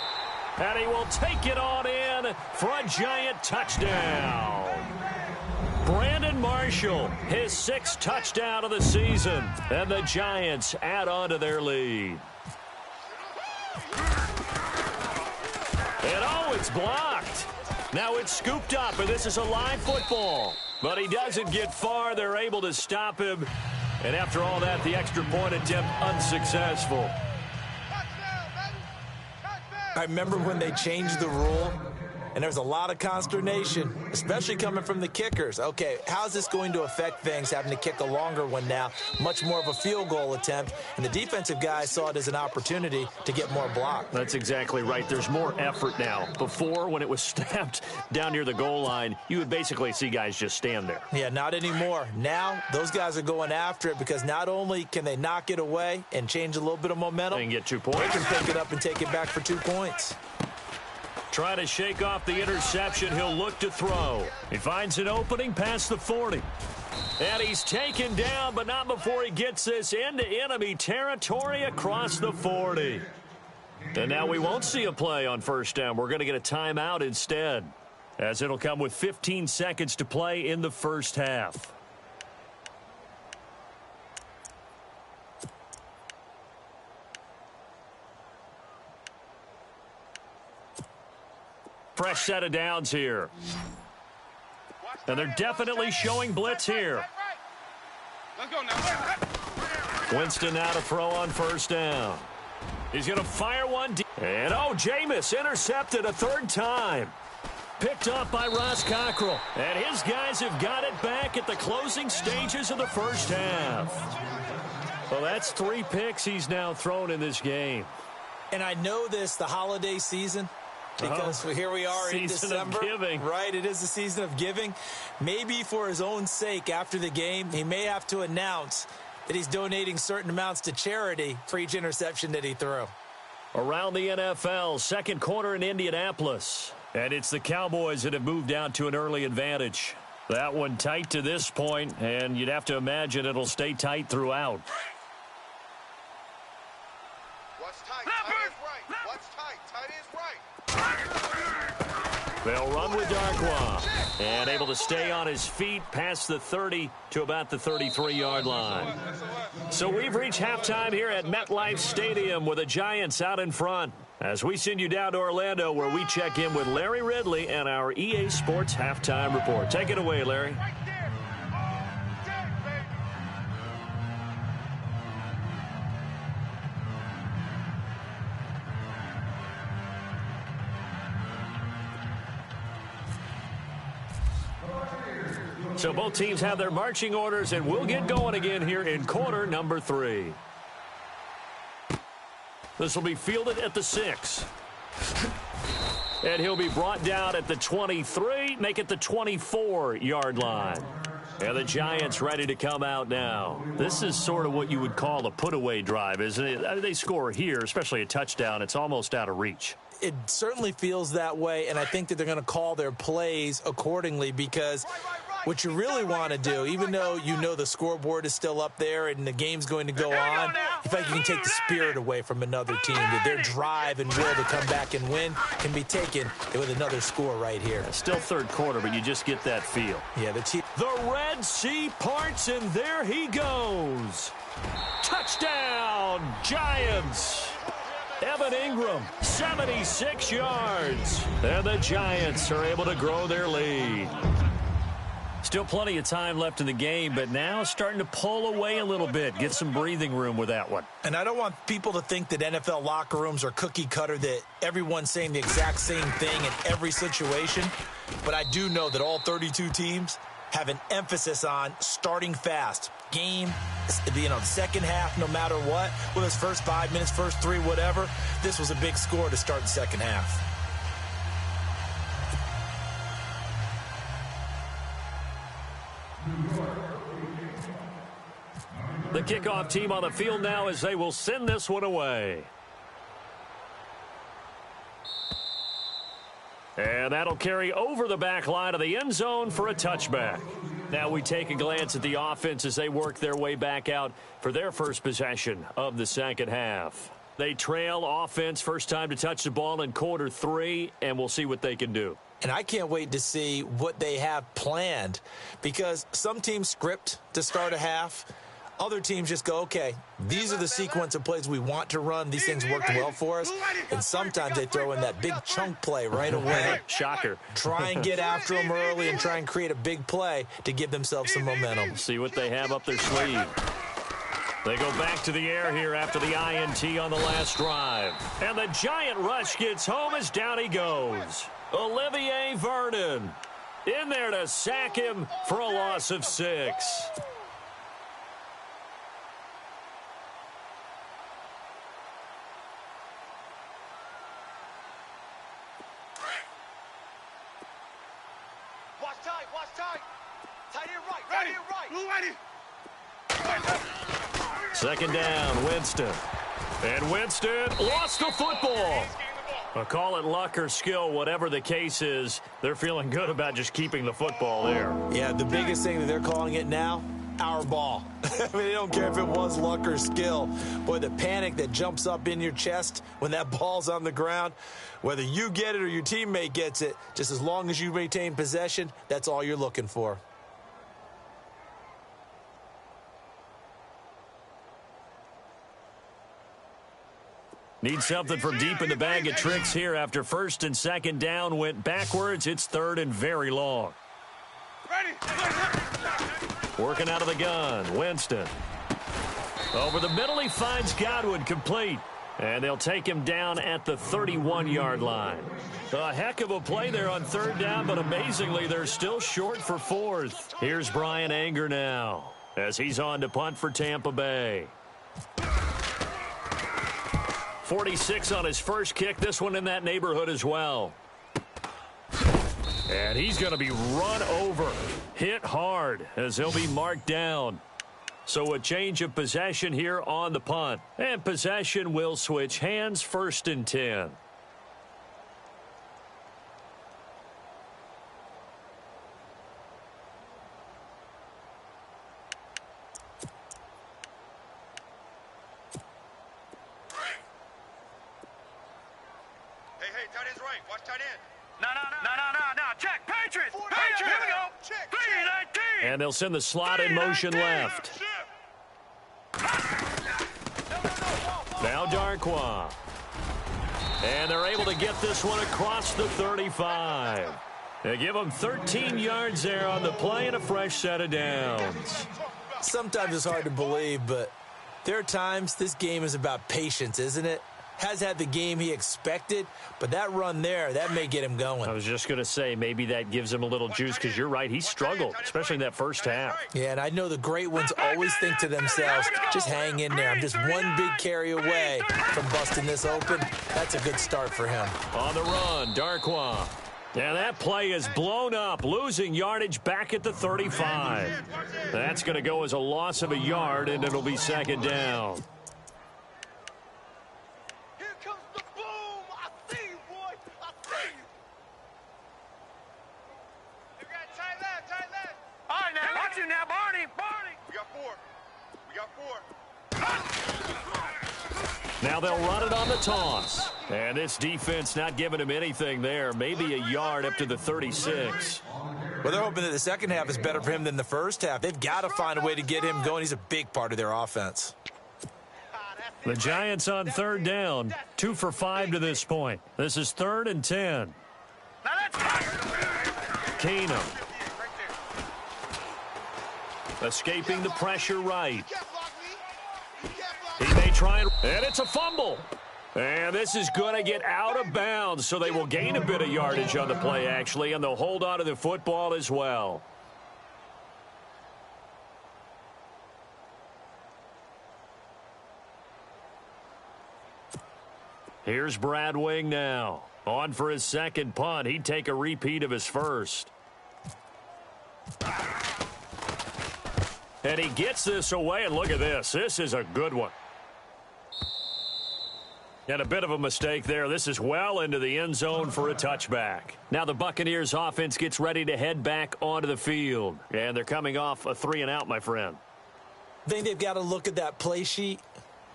And he will take it on in for a giant touchdown. Brandon Marshall, his 6th touchdown of the season. And the Giants add on to their lead. And oh, it's blocked. Now it's scooped up, and this is a live football. But he doesn't get far. They're able to stop him. And after all that, the extra point attempt unsuccessful. I remember when they changed the rule, and there was a lot of consternation, especially coming from the kickers. Okay, how's this going to affect things, having to kick a longer one now, much more of a field goal attempt, and the defensive guys saw it as an opportunity to get more block. That's exactly right. There's more effort now. Before, when it was snapped down near the goal line, you would basically see guys just stand there. Yeah, not anymore. Now, those guys are going after it because not only can they knock it away and change a little bit of momentum, they can get 2 points. They can pick it up and take it back for 2 points. Trying to shake off the interception. He'll look to throw. He finds an opening past the 40. And he's taken down, but not before he gets this into enemy territory across the 40. And now we won't see a play on first down. We're going to get a timeout instead, as it'll come with 15 seconds to play in the first half. Fresh set of downs here. And they're definitely showing blitz here. Winston now to throw on first down. He's going to fire one deep. And oh, Jameis intercepted a 3rd time. Picked up by Ross Cockrell. And his guys have got it back at the closing stages of the first half. Well, that's 3 picks he's now thrown in this game. And I know this, the holiday season, because here we are in December. Season of giving. Right, it is the season of giving. Maybe for his own sake after the game, he may have to announce that he's donating certain amounts to charity for each interception that he threw. Around the NFL, second quarter in Indianapolis. And it's the Cowboys that have moved out to an early advantage. That one tight to this point, and you'd have to imagine it'll stay tight throughout. What's tight? Tight is right. What's tight? Tight is right. They'll run with Darkwa. And able to stay on his feet past the 30 to about the 33-yard line. So we've reached halftime here at MetLife Stadium with the Giants out in front. As we send you down to Orlando, where we check in with Larry Ridley and our EA Sports Halftime Report. Take it away, Larry. So both teams have their marching orders, and we'll get going again here in quarter number 3. This will be fielded at the 6. And he'll be brought down at the 23, make it the 24-yard line. And the Giants ready to come out now. This is sort of what you would call a put-away drive, isn't it? I mean, they score here, especially a touchdown. It's almost out of reach. It certainly feels that way, and I think that they're going to call their plays accordingly because What you really want to do, even though you know the scoreboard is still up there and the game's going to go on, you feel like you can take the spirit away from another team. That their drive and will to come back and win can be taken with another score right here. Still third quarter, but you just get that feel. Yeah, The Red Sea parts, and there he goes. Touchdown, Giants. Evan Ingram, 76 yards. And the Giants are able to grow their lead. Still plenty of time left in the game, but now starting to pull away a little bit. Get some breathing room with that one. And I don't want people to think that NFL locker rooms are cookie cutter, that everyone's saying the exact same thing in every situation. But I do know that all 32 teams have an emphasis on starting fast. Game, the second half, no matter what, whether it's first 5 minutes, first 3, whatever, this was a big score to start the second half. The kickoff team on the field now as they will send this one away. And that'll carry over the back line of the end zone for a touchback. Now we take a glance at the offense as they work their way back out for their first possession of the second half. They trail offense, first time to touch the ball in quarter 3, and we'll see what they can do. And I can't wait to see what they have planned, because some teams script to start a half. Other teams just go, okay, these are the sequence of plays we want to run. These things worked well for us. And sometimes they throw in that big chunk play right away. Shocker. Try and get after them early and try and create a big play to give themselves some momentum. See what they have up their sleeve. They go back to the air here after the INT on the last drive. And the Giant rush gets home as down he goes. Olivier Vernon in there to sack him for a loss of 6. Watch tight. Tight end right. Tight end right. Second down, Winston. And Winston lost the football. I'll call it luck or skill, whatever the case is. They're feeling good about just keeping the football there. Yeah, the biggest thing that they're calling it now, our ball. I mean, they don't care if it was luck or skill. Boy, the panic that jumps up in your chest when that ball's on the ground, whether you get it or your teammate gets it, just as long as you retain possession, that's all you're looking for. Need something from deep in the bag of tricks here after first and second down went backwards. It's third and very long. Working out of the gun, Winston. Over the middle, he finds Godwin complete. And they'll take him down at the 31-yard line. A heck of a play there on third down, but amazingly, they're still short for fourth. Here's Brian Anger now as he's on to punt for Tampa Bay. 46 on his first kick. This one in that neighborhood as well. And he's going to be run over, hit hard as he'll be marked down. So a change of possession here on the punt. And possession will switch hands, first and 10. Hey, tight end's right. Watch tight end. No. Check. Patriots. Here we go. Check. 319. And they'll send the slot in motion left. Now Darkwa. And they're able to get this one across the 35. They give them 13 yards there on the play and a fresh set of downs. Sometimes it's hard to believe, but there are times this game is about patience, isn't it? Has had the game he expected, but that run there, that may get him going. I was just going to say, maybe that gives him a little juice, because you're right, he struggled, especially in that first half. Yeah, and I know the great ones always think to themselves, just hang in there. I'm just one big carry away from busting this open. That's a good start for him. On the run, Darkwa. And that play is blown up, losing yardage back at the 35. That's going to go as a loss of a yard, and it'll be second down. Now they'll run it on the toss. And this defense not giving him anything there. Maybe a yard up to the 36. Well, they're hoping that the second half is better for him than the first half. They've got to find a way to get him going. He's a big part of their offense. The Giants on third down. 2 for 5 to this point. This is 3rd and 10. Keenum. Escaping the pressure right. He may try, and it's a fumble. And this is going to get out of bounds, so they will gain a bit of yardage on the play, actually, and they'll hold on to the football as well. Here's Brad Wing now. On for his second punt. He'd take a repeat of his first. And he gets this away, and look at this. This is a good one. And a bit of a mistake there. This is well into the end zone for a touchback. Now the Buccaneers offense gets ready to head back onto the field. And they're coming off a 3-and-out, my friend. I think they've got to look at that play sheet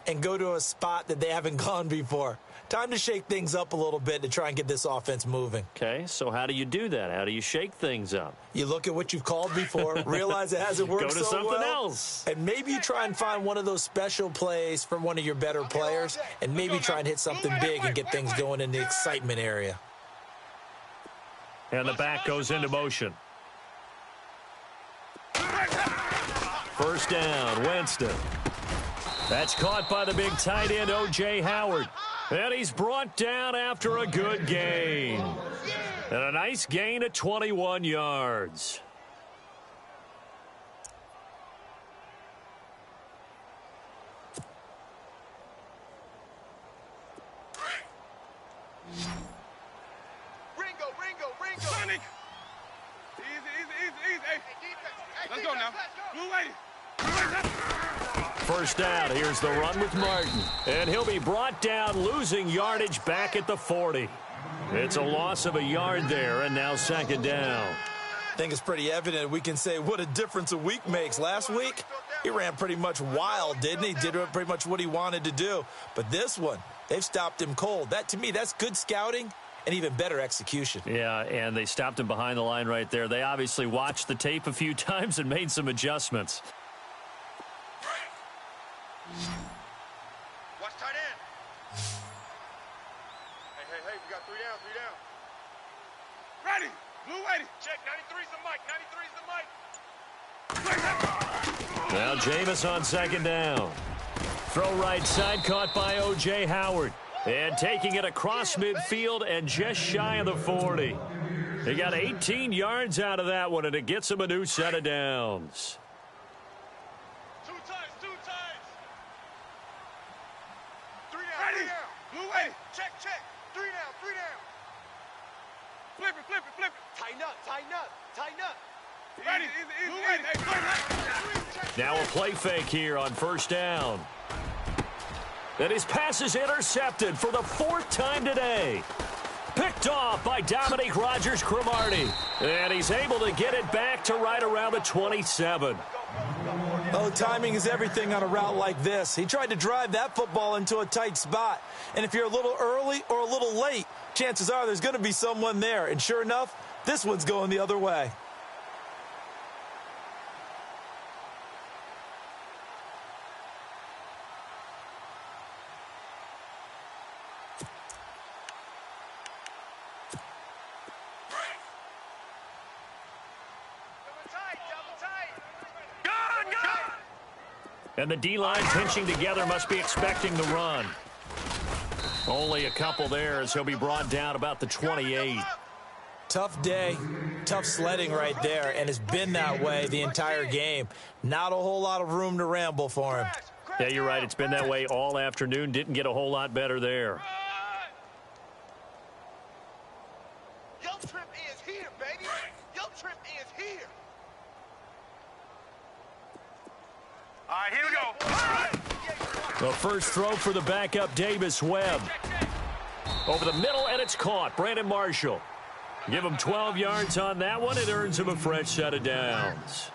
and go to a spot that they haven't gone before. Time to shake things up a little bit to try and get this offense moving. Okay, so how do you do that? How do you shake things up? You look at what you've called before, realize it hasn't worked so well. Go to something else. And maybe you try and find one of those special plays from one of your better players, and maybe try and hit something big and get things going in the excitement area. And the back goes into motion. First down, Winston. That's caught by the big tight end, O.J. Howard. And he's brought down after a good gain. And a nice gain of 21 yards. Ringo. Sonic. Easy. Hey, let's go now. Blue lady. First down, here's the run with Martin. And he'll be brought down, losing yardage back at the 40. It's a loss of a yard there, and now second down. I think it's pretty evident. We can say what a difference a week makes. Last week, he ran pretty much wild, didn't he? Did pretty much what he wanted to do. But this one, they've stopped him cold. That, to me, that's good scouting and even better execution. Yeah, and they stopped him behind the line right there. They obviously watched the tape a few times and made some adjustments. Watch tight end. Hey, we got 3 down. Ready. Blue lady. Check, 93's the mic. Now Jameis on second down. Throw right side, caught by O.J. Howard. And taking it across midfield and just shy of the 40. He got 18 yards out of that one, and it gets him a new set of downs. Two times. 3 down. Ready. Blue lady. Check. 3 down. Flip it. Tighten up. Ready. Easy. Now a play fake here on first down. And his pass is intercepted for the 4th time today. Picked off by Dominique Rodgers-Cromartie. And he's able to get it back to right around the 27. Oh, timing is everything on a route like this. He tried to drive that football into a tight spot. And if you're a little early or a little late, chances are there's going to be someone there. And sure enough, this one's going the other way. And the D-line pinching together, must be expecting the run. Only a couple there as he'll be brought down about the 28. Tough day, tough sledding right there, and it's been that way the entire game. Not a whole lot of room to ramble for him. Yeah, you're right. It's been that way all afternoon. Didn't get a whole lot better there. Your trip is here, baby. Your trip is here. All right, here we go. The first throw for the backup, Davis Webb. Over the middle, and it's caught. Brandon Marshall. Give him 12 yards on that one. It earns him a fresh set of downs.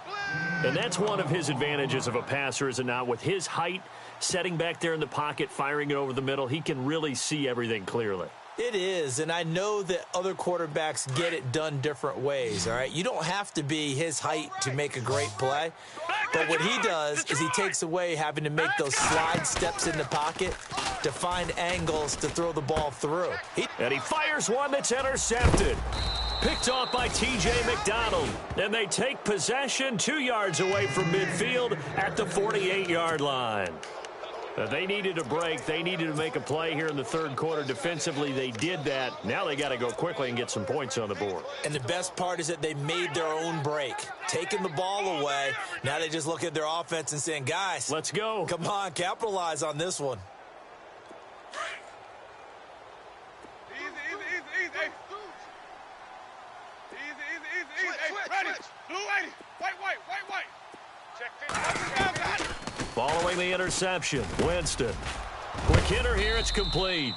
And that's one of his advantages of a passer, is it not? With his height, setting back there in the pocket, firing it over the middle, he can really see everything clearly. It is, and I know that other quarterbacks get it done different ways, all right? You don't have to be his height to make a great play, but what he does is he takes away having to make those slide steps in the pocket to find angles to throw the ball through. And he fires one that's intercepted. Picked off by T.J. McDonald, and they take possession 2 yards away from midfield at the 48-yard line. They needed a break. They needed to make a play here in the third quarter. Defensively, they did that. Now they got to go quickly and get some points on the board. And the best part is that they made their own break, taking the ball away. Now they just look at their offense and saying, guys, let's go. Come on, capitalize on this one. Following the interception, Winston. Quick hitter here, it's complete.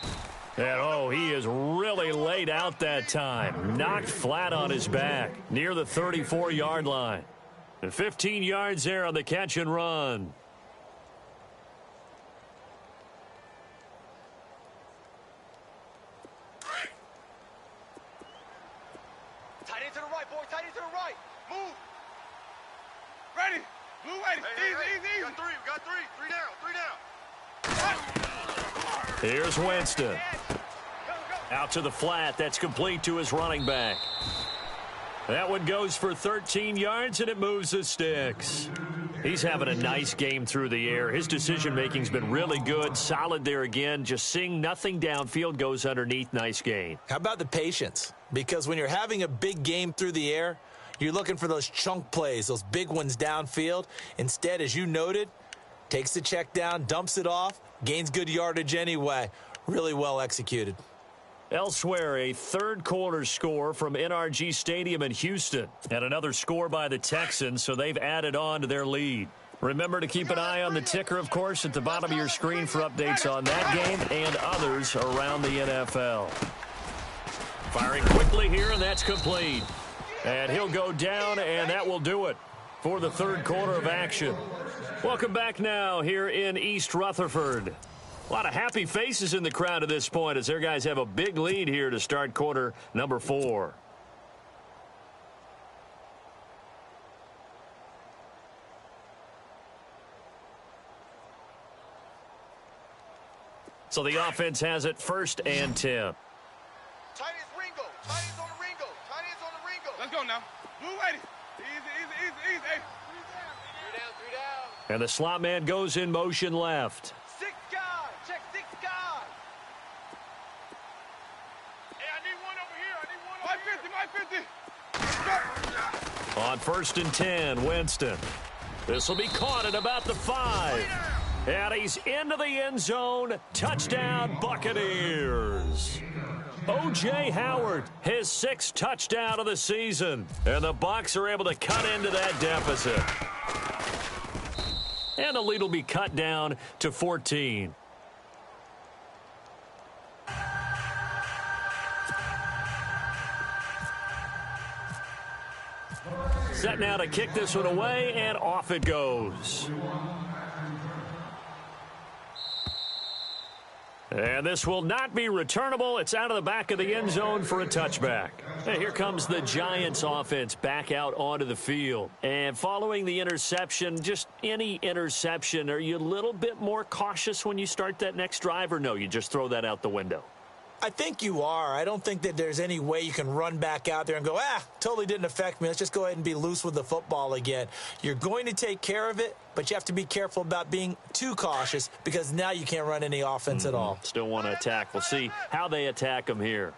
And, oh, he is really laid out that time. Knocked flat on his back near the 34-yard line. And 15 yards there on the catch and run. Tight end to the right, boy. Tight end to the right. Move. Ready. Blue ready. Easy. We got three. Three down. Here's Winston. Out to the flat. That's complete to his running back. That one goes for 13 yards, and it moves the sticks. He's having a nice game through the air. His decision-making's been really good. Solid there again. Just seeing nothing downfield, goes underneath. Nice gain. How about the patience? Because when you're having a big game through the air, you're looking for those chunk plays, those big ones downfield. Instead, as you noted, takes the check down, dumps it off, gains good yardage anyway. Really well executed. Elsewhere, a third quarter score from NRG Stadium in Houston. And another score by the Texans, so they've added on to their lead. Remember to keep an eye on the ticker, of course, at the bottom of your screen for updates on that game and others around the NFL. Firing quickly here, and that's complete. And he'll go down, and that will do it for the third quarter of action. Welcome back now here in East Rutherford. A lot of happy faces in the crowd at this point as their guys have a big lead here to start quarter number 4. So the offense has it 1st and 10. Tight end's Ringo. Tight end's on the Ringo. Tight end's on the Ringo. Let's go now. Blue ready. Easy. 3 down. And the slot man goes in motion left. 6 guys. Check 6 guys. Hey, I need one over here. On 1st and 10, Winston. This will be caught at about the 5. And he's into the end zone. Touchdown, Buccaneers. O.J. Howard, his 6th touchdown of the season. And the Bucs are able to cut into that deficit. And the lead will be cut down to 14. Set now to kick this one away, and off it goes. And this will not be returnable. It's out of the back of the end zone for a touchback. And here comes the Giants offense back out onto the field. And following the interception, just any interception, are you a little bit more cautious when you start that next drive, or no, you just throw that out the window? I think you are. I don't think that there's any way you can run back out there and go, totally didn't affect me. Let's just go ahead and be loose with the football again. You're going to take care of it, but you have to be careful about being too cautious because now you can't run any offense at all. Still want to attack. We'll see how they attack them here.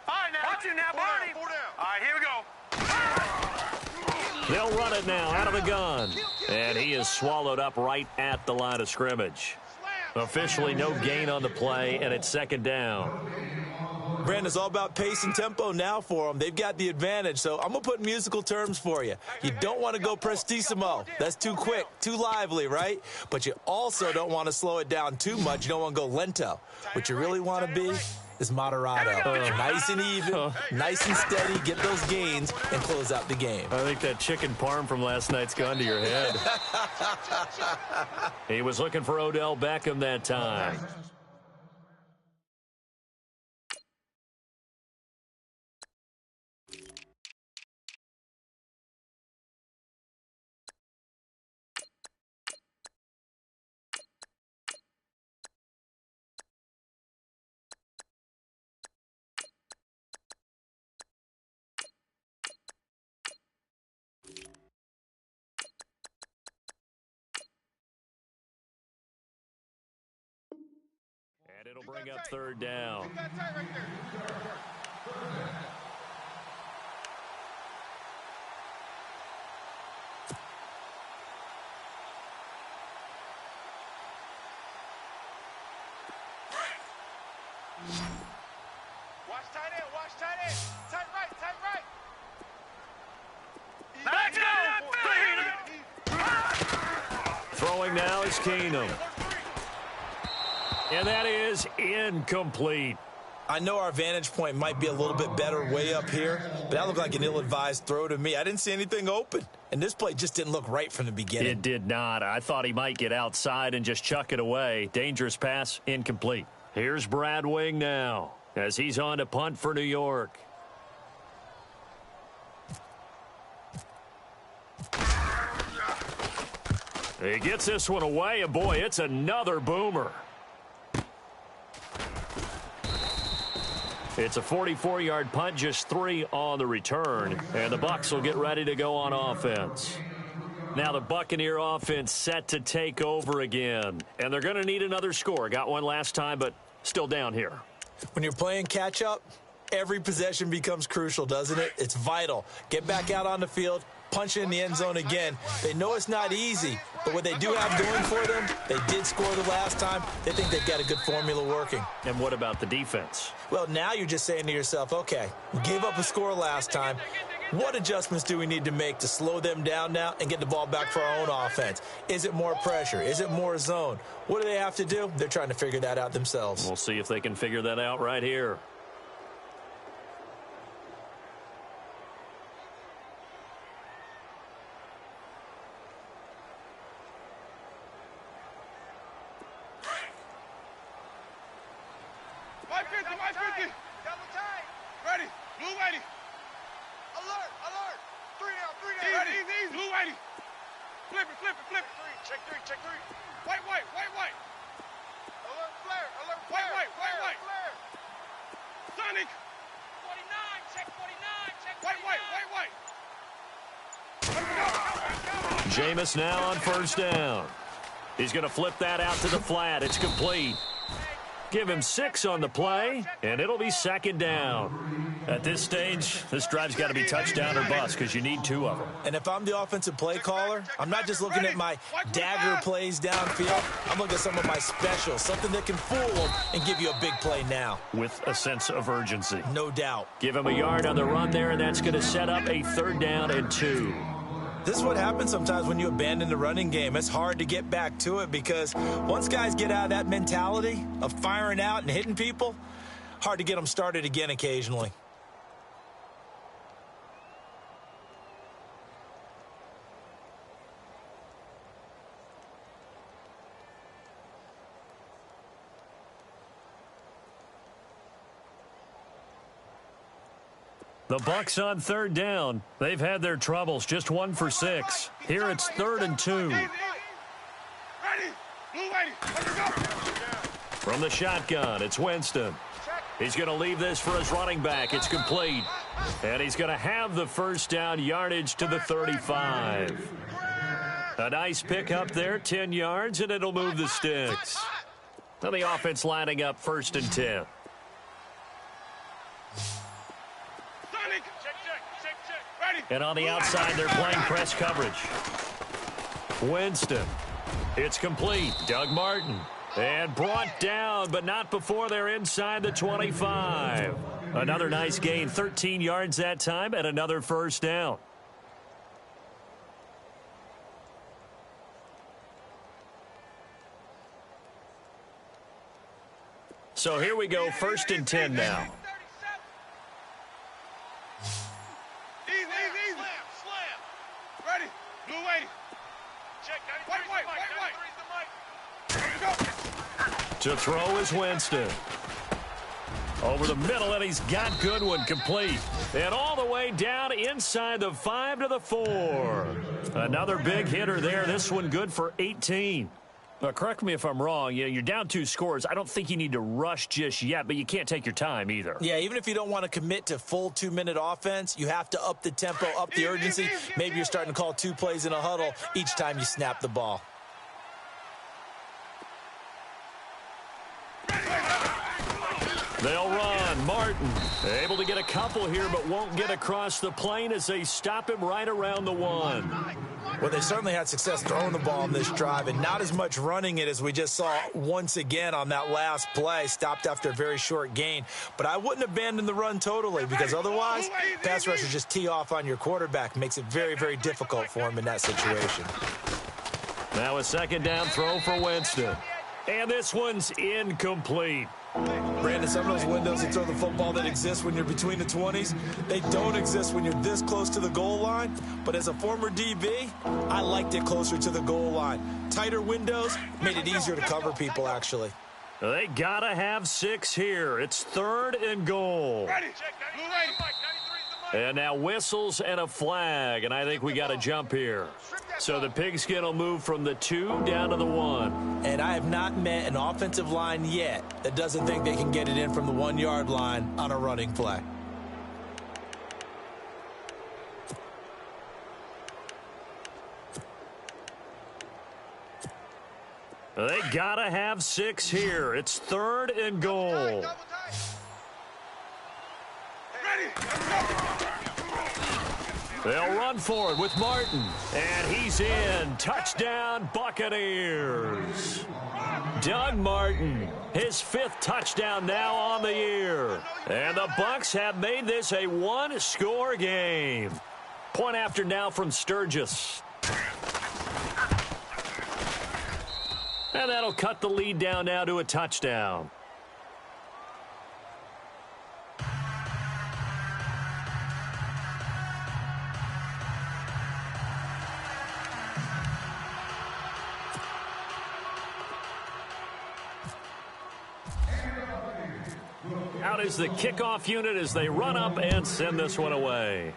All right, now. Watch it now, Barney. All right, here we go. They'll run it now out of the gun. And he is swallowed up right at the line of scrimmage. Officially no gain on the play, and it's 2nd down. Brandon, it's all about pace and tempo now for them. They've got the advantage, so I'm going to put musical terms for you. You don't want to go prestissimo. That's too quick, too lively, right? But you also don't want to slow it down too much. You don't want to go lento. What you really want to be is Moderado. Nice and even, nice and steady, get those gains, and close out the game. I think that chicken parm from last night's gone to your head. He was looking for Odell Beckham that time. And it'll bring up third down. Watch tight end, watch tight end. Tight right, tight right. Let's go! Throwing now is Keenum. And that is incomplete. I know our vantage point might be a little bit better way up here, but that looked like an ill-advised throw to me. I didn't see anything open, and this play just didn't look right from the beginning. It did not. I thought he might get outside and just chuck it away. Dangerous pass, incomplete. Here's Brad Wing now as he's on to punt for New York. He gets this one away, and boy, it's another boomer. It's a 44-yard punt, just 3 on the return, and the Bucs will get ready to go on offense. Now the Buccaneer offense set to take over again, and they're going to need another score. Got one last time, but still down here. When you're playing catch-up, every possession becomes crucial, doesn't it? It's vital. Get back out on the field, punch in the end zone again. They know it's not easy, but what they do have going for them, they did score the last time. They think they've got a good formula working. And what about the defense? Well, now you're just saying to yourself, okay, we gave up a score last time. What adjustments do we need to make to slow them down now and get the ball back for our own offense? Is it more pressure? Is it more zone? What do they have to do? They're trying to figure that out themselves. We'll see if they can figure that out right here. Double tight. Ready. Blue ready. Alert, alert. 3 down, 3 down. Ready. Easy. Blue ready. Flip it, flip it, flip it. Check three, check three. White, white, white, white. Alert, flare, alert, flare. White, white, white, white. Sonic. 49, check 49, check 49. White, white, white, white. Jameis now on first down. He's going to flip that out to the flat. It's complete. Give him 6 on the play, and it'll be second down. At this stage, this drive's got to be touchdown or bust because you need 2 of them. And if I'm the offensive play caller, I'm not just looking at my dagger plays downfield. I'm looking at some of my specials, something that can fool them and give you a big play now. With a sense of urgency. No doubt. Give him a yard on the run there, and that's going to set up a 3rd down and 2. This is what happens sometimes when you abandon the running game. It's hard to get back to it because once guys get out of that mentality of firing out and hitting people, hard to get them started again occasionally. The Bucs on 3rd down. They've had their troubles. Just 1 for 6. Here it's 3rd and 2. Ready. Blue ready. Let's go. From the shotgun, it's Winston. He's going to leave this for his running back. It's complete. And he's going to have the first down yardage to the 35. A nice pick up there, 10 yards, and it'll move the sticks. Now the offense lining up 1st and 10. And on the outside, they're playing press coverage. Winston. It's complete. Doug Martin. And brought down, but not before they're inside the 25. Another nice gain, 13 yards that time, and another first down. So here we go, 1st and 10 now. Easy. Slam. Ready. Blue waiting. Check. White. To throw is Winston. Over the middle, and he's got Goodwin complete. And all the way down inside the 5 to the 4. Another big hitter there. This one good for 18. Now, correct me if I'm wrong. You're down 2 scores. I don't think you need to rush just yet, but you can't take your time either. Yeah, even if you don't want to commit to full 2-minute offense, you have to up the tempo, up the urgency. Maybe you're starting to call 2 plays in a huddle each time you snap the ball. They'll run. Martin able to get a couple here, but won't get across the plane as they stop him right around the 1. Well, they certainly had success throwing the ball in this drive, and not as much running it as we just saw once again on that last play. Stopped after a very short gain. But I wouldn't abandon the run totally, because otherwise, pass rushers just tee off on your quarterback. Makes it very, very difficult for him in that situation. Now a 2nd down throw for Winston. And this one's incomplete. Brandon, some of those windows to throw the football that exist when you're between the 20s, they don't exist when you're this close to the goal line. But as a former DB, I liked it closer to the goal line. Tighter windows made it easier to cover people, actually. They gotta have 6 here. It's 3rd and goal. Ready. And now whistles and a flag, and I think we got to jump here. So the pigskin will move from the 2 down to the 1. And I have not met an offensive line yet that doesn't think they can get it in from the 1-yard line on a running play. They got to have 6 here. It's 3rd and goal. They'll run for it with Martin. And he's in. Touchdown, Buccaneers. Doug Martin, his 5th touchdown now on the year. And the Bucs have made this a 1-score game. Point after now from Sturgis. And that'll cut the lead down now to a touchdown. Out is the kickoff unit as they run up and send this one away.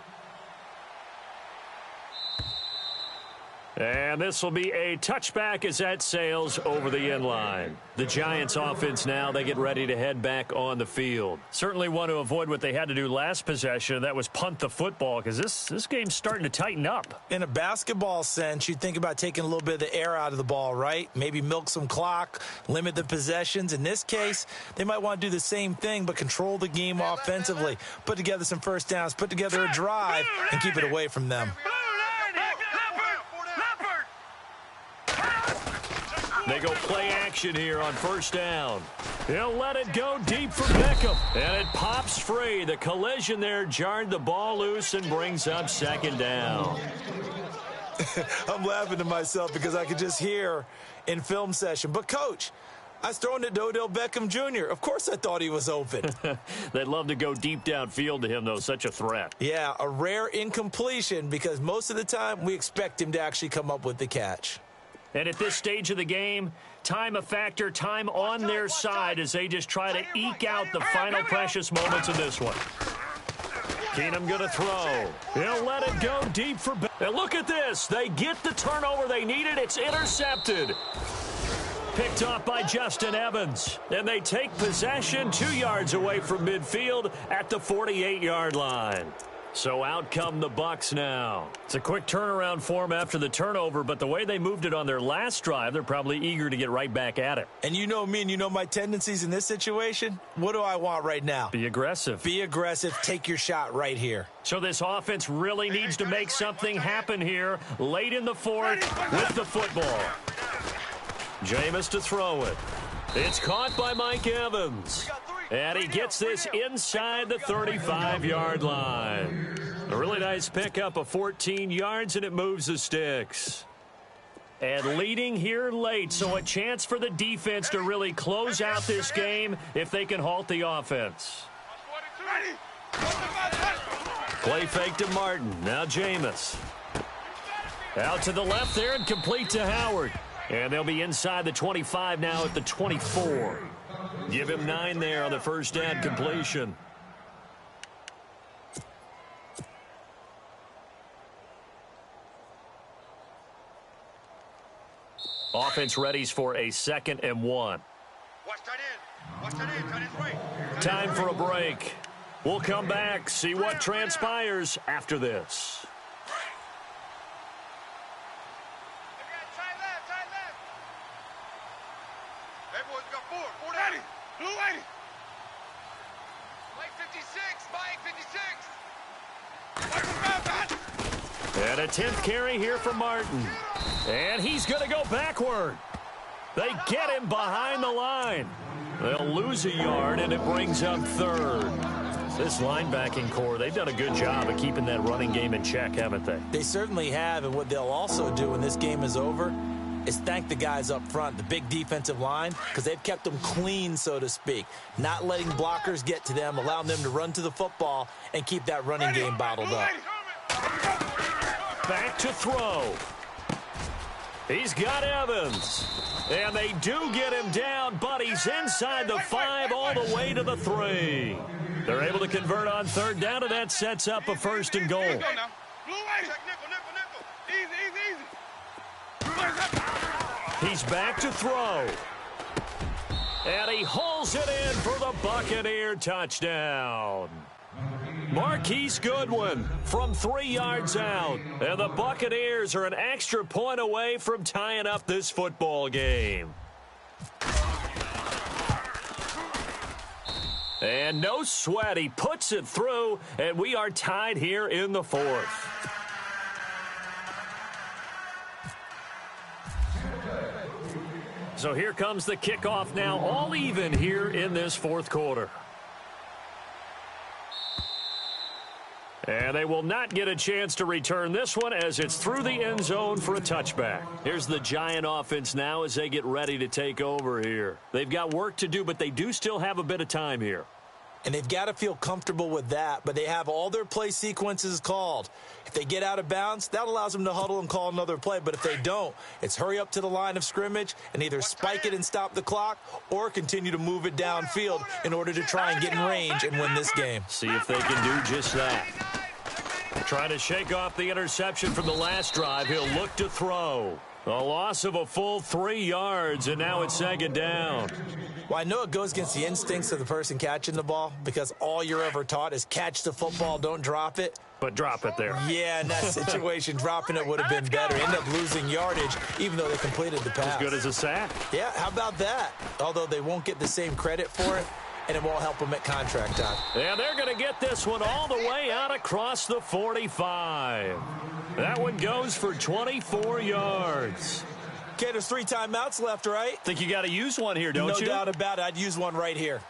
And this will be a touchback as that sails over the end line. The Giants offense now, they get ready to head back on the field. Certainly want to avoid what they had to do last possession. That was punt the football, because this game's starting to tighten up. In a basketball sense, you think about taking a little bit of the air out of the ball, right? Maybe milk some clock, limit the possessions. In this case, they might want to do the same thing, but control the game offensively. Put together some first downs, put together a drive, and keep it away from them. They go play action here on 1st down. He'll let it go deep for Beckham. And it pops free. The collision there jarred the ball loose and brings up 2nd down. I'm laughing to myself because I could just hear in film session. But, Coach, I was throwing it to Odell Beckham Jr. Of course I thought he was open. They'd love to go deep downfield to him, though. Such a threat. Yeah, a rare incompletion because most of the time we expect him to actually come up with the catch. And at this stage of the game, time a factor, time on their side as they just try to eke out the final precious moments of this one. Keenum going to throw. He'll let it go deep for... And look at this. They get the turnover they needed. It's intercepted. Picked off by Justin Evans. And they take possession 2 yards away from midfield at the 48-yard line. So out come the Bucs now. It's a quick turnaround for them after the turnover, but the way they moved it on their last drive, they're probably eager to get right back at it. And you know me and you know my tendencies in this situation. What do I want right now? Be aggressive. Be aggressive. Take your shot right here. So this offense really needs to make something happen here late in the 4th with the football. Jameis to throw it. It's caught by Mike Evans. And he gets this inside the 35-yard line. A really nice pickup of 14 yards, and it moves the sticks. and leading here late, so a chance for the defense to really close out this game if they can halt the offense. Play fake to Martin. Now Jameis. Out to the left there and complete to Howard. And they'll be inside the 25 now at the 24. Give him 9 there on the first down completion. Offense readies for a 2nd and 1. Time for a break. We'll come back, see what transpires after this. And a 10th carry here for Martin. And he's going to go backward. They get him behind the line. They'll lose a yard, and it brings up 3rd. This linebacking core, they've done a good job of keeping that running game in check, haven't they? They certainly have, and what they'll also do when this game is over is thank the guys up front, the big defensive line, because they've kept them clean, so to speak, not letting blockers get to them, allowing them to run to the football and keep that running game bottled up. Back to throw. He's got Evans. And they do get him down, but he's inside the 5 all the way to the 3. They're able to convert on 3rd down, and that sets up a 1st and goal. He's back to throw. And he hauls it in for the Buccaneer touchdown. Marquise Goodwin from 3 yards out. And the Buccaneers are an extra point away from tying up this football game. And no sweat. He puts it through, and we are tied here in the 4th. So here comes the kickoff now, all even here in this 4th quarter. And they will not get a chance to return this one as it's through the end zone for a touchback. Here's the Giant offense now as they get ready to take over here. They've got work to do, but they do still have a bit of time here. And they've got to feel comfortable with that, but they have all their play sequences called. If they get out of bounds, that allows them to huddle and call another play. But if they don't, it's hurry up to the line of scrimmage and either spike it and stop the clock or continue to move it downfield in order to try and get in range and win this game. See if they can do just that. Trying to shake off the interception from the last drive. He'll look to throw. A loss of a full 3 yards, and now it's 2nd down. Well, I know it goes against the instincts of the person catching the ball because all you're ever taught is catch the football, don't drop it. But drop it there. Yeah, in that situation, dropping it would have been better. End up losing yardage, even though they completed the pass. As good as a sack. Yeah, how about that? Although they won't get the same credit for it, and it won't help them at contract time. And they're going to get this one all the way out across the 45. That one goes for 24 yards. Okay, there's 3 timeouts left, right? Think you got to use one here, don't you? No doubt about it. I'd use one right here.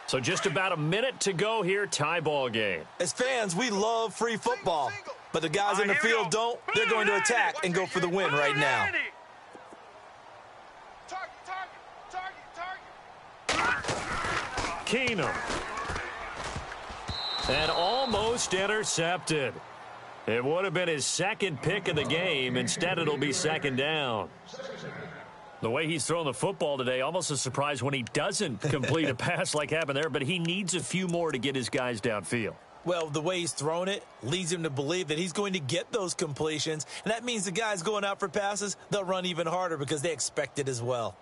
So just about a minute to go here, tie ball game. As fans, we love free football. But the guys in the field don't. They're going to attack and go for the win right now. Keenum. And almost intercepted. It would have been his 2nd pick of the game. Instead, it'll be 2nd down. The way he's throwing the football today, almost a surprise when he doesn't complete a pass like happened there, but he needs a few more to get his guys downfield. Well, the way he's thrown it leads him to believe that he's going to get those completions, and that means the guys going out for passes, they'll run even harder because they expect it as well.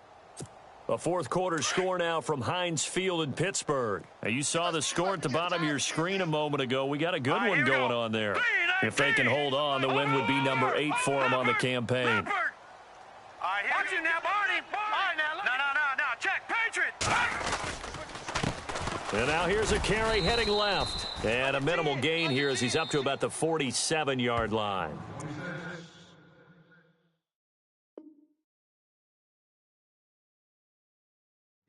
A 4th quarter score now from Heinz Field in Pittsburgh. Now, you saw the score at the bottom of your screen a moment ago. We got a good one going on there. If they can hold on, the win would be number 8 for them on the campaign. Watch it now, Barney. No. Check. Patriots. And now here's a carry heading left. And a minimal gain here as he's up to about the 47-yard line.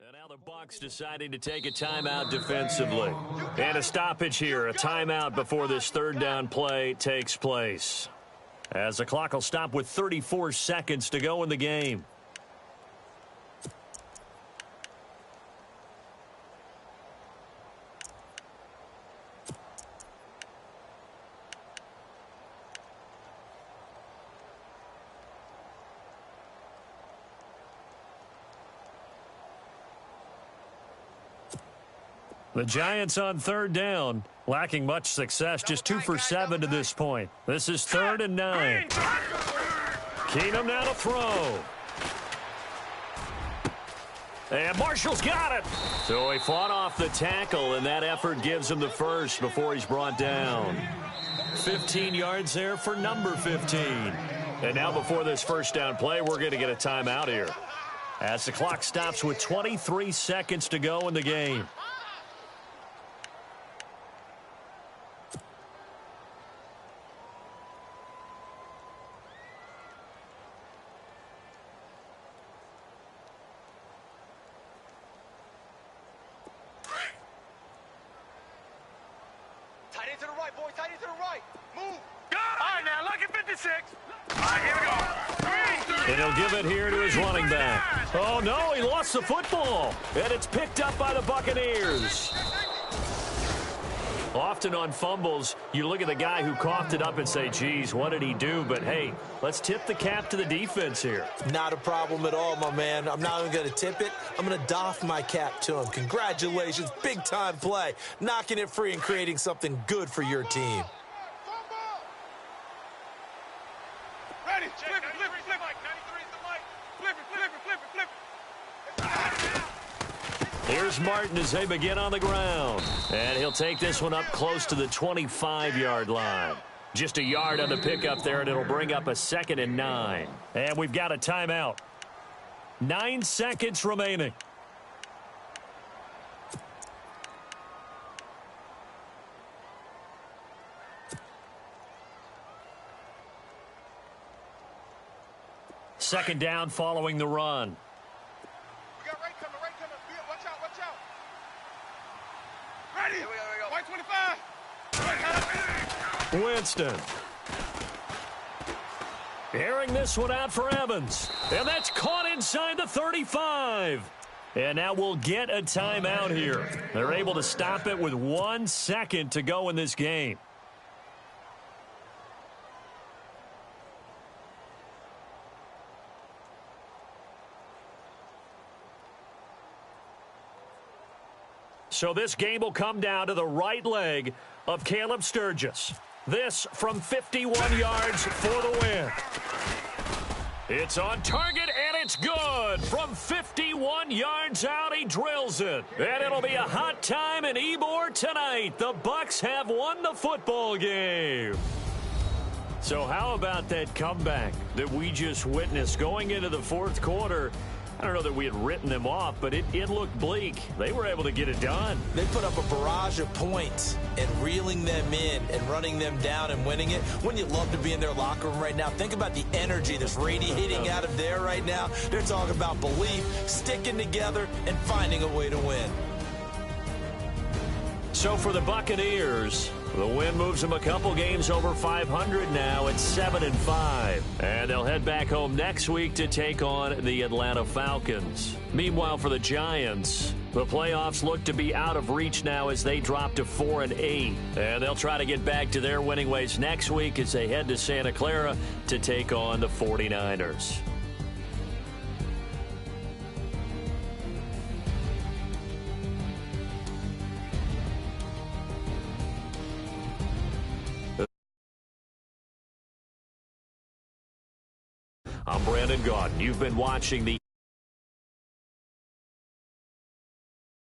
And now the Bucs deciding to take a timeout defensively. And a stoppage here, a timeout before this 3rd down play takes place. As the clock will stop with 34 seconds to go in the game. The Giants on third down, lacking much success, just 2 for 7 to this point. This is 3rd and 9. Keenum now to throw. And Marshall's got it. So he fought off the tackle, and that effort gives him the first before he's brought down. 15 yards there for number 15. And now before this first down play, we're going to get a timeout here, as the clock stops with 23 seconds to go in the game. And he'll give it here to his running back. Oh, no, he lost the football. And it's picked up by the Buccaneers. Often on fumbles, you look at the guy who coughed it up and say, geez, what did he do? But, hey, let's tip the cap to the defense here. Not a problem at all, my man. I'm not even going to tip it. I'm going to doff my cap to him. Congratulations, big-time play. Knocking it free and creating something good for your team. Here's Martin as they begin on the ground. And he'll take this one up close to the 25-yard line. Just a yard on the pickup there, and it'll bring up a 2nd and 9. And we've got a timeout. 9 seconds remaining. Second down following the run. We got right coming. Watch out. Ready. Here we go. White 25. Winston. Airing this one out for Evans. And that's caught inside the 35. And now we'll get a timeout here. They're able to stop it with 1 second to go in this game. So this game will come down to the right leg of Caleb Sturgis. This from 51 yards for the win. It's on target, and it's good. From 51 yards out, he drills it. And it'll be a hot time in Ybor tonight. The Bucs have won the football game. So how about that comeback that we just witnessed going into the fourth quarter? I don't know that we had written them off, but it looked bleak. They were able to get it done. They put up a barrage of points, and reeling them in and running them down and winning it. Wouldn't you love to be in their locker room right now? Think about the energy that's radiating out of there right now. They're talking about belief, sticking together, and finding a way to win. So for the Buccaneers, the win moves them a couple games over 500 now at 7-5. And they'll head back home next week to take on the Atlanta Falcons. Meanwhile, for the Giants, the playoffs look to be out of reach now as they drop to 4-8. And they'll try to get back to their winning ways next week as they head to Santa Clara to take on the 49ers. I'm Brandon Gaudin. You've been watching the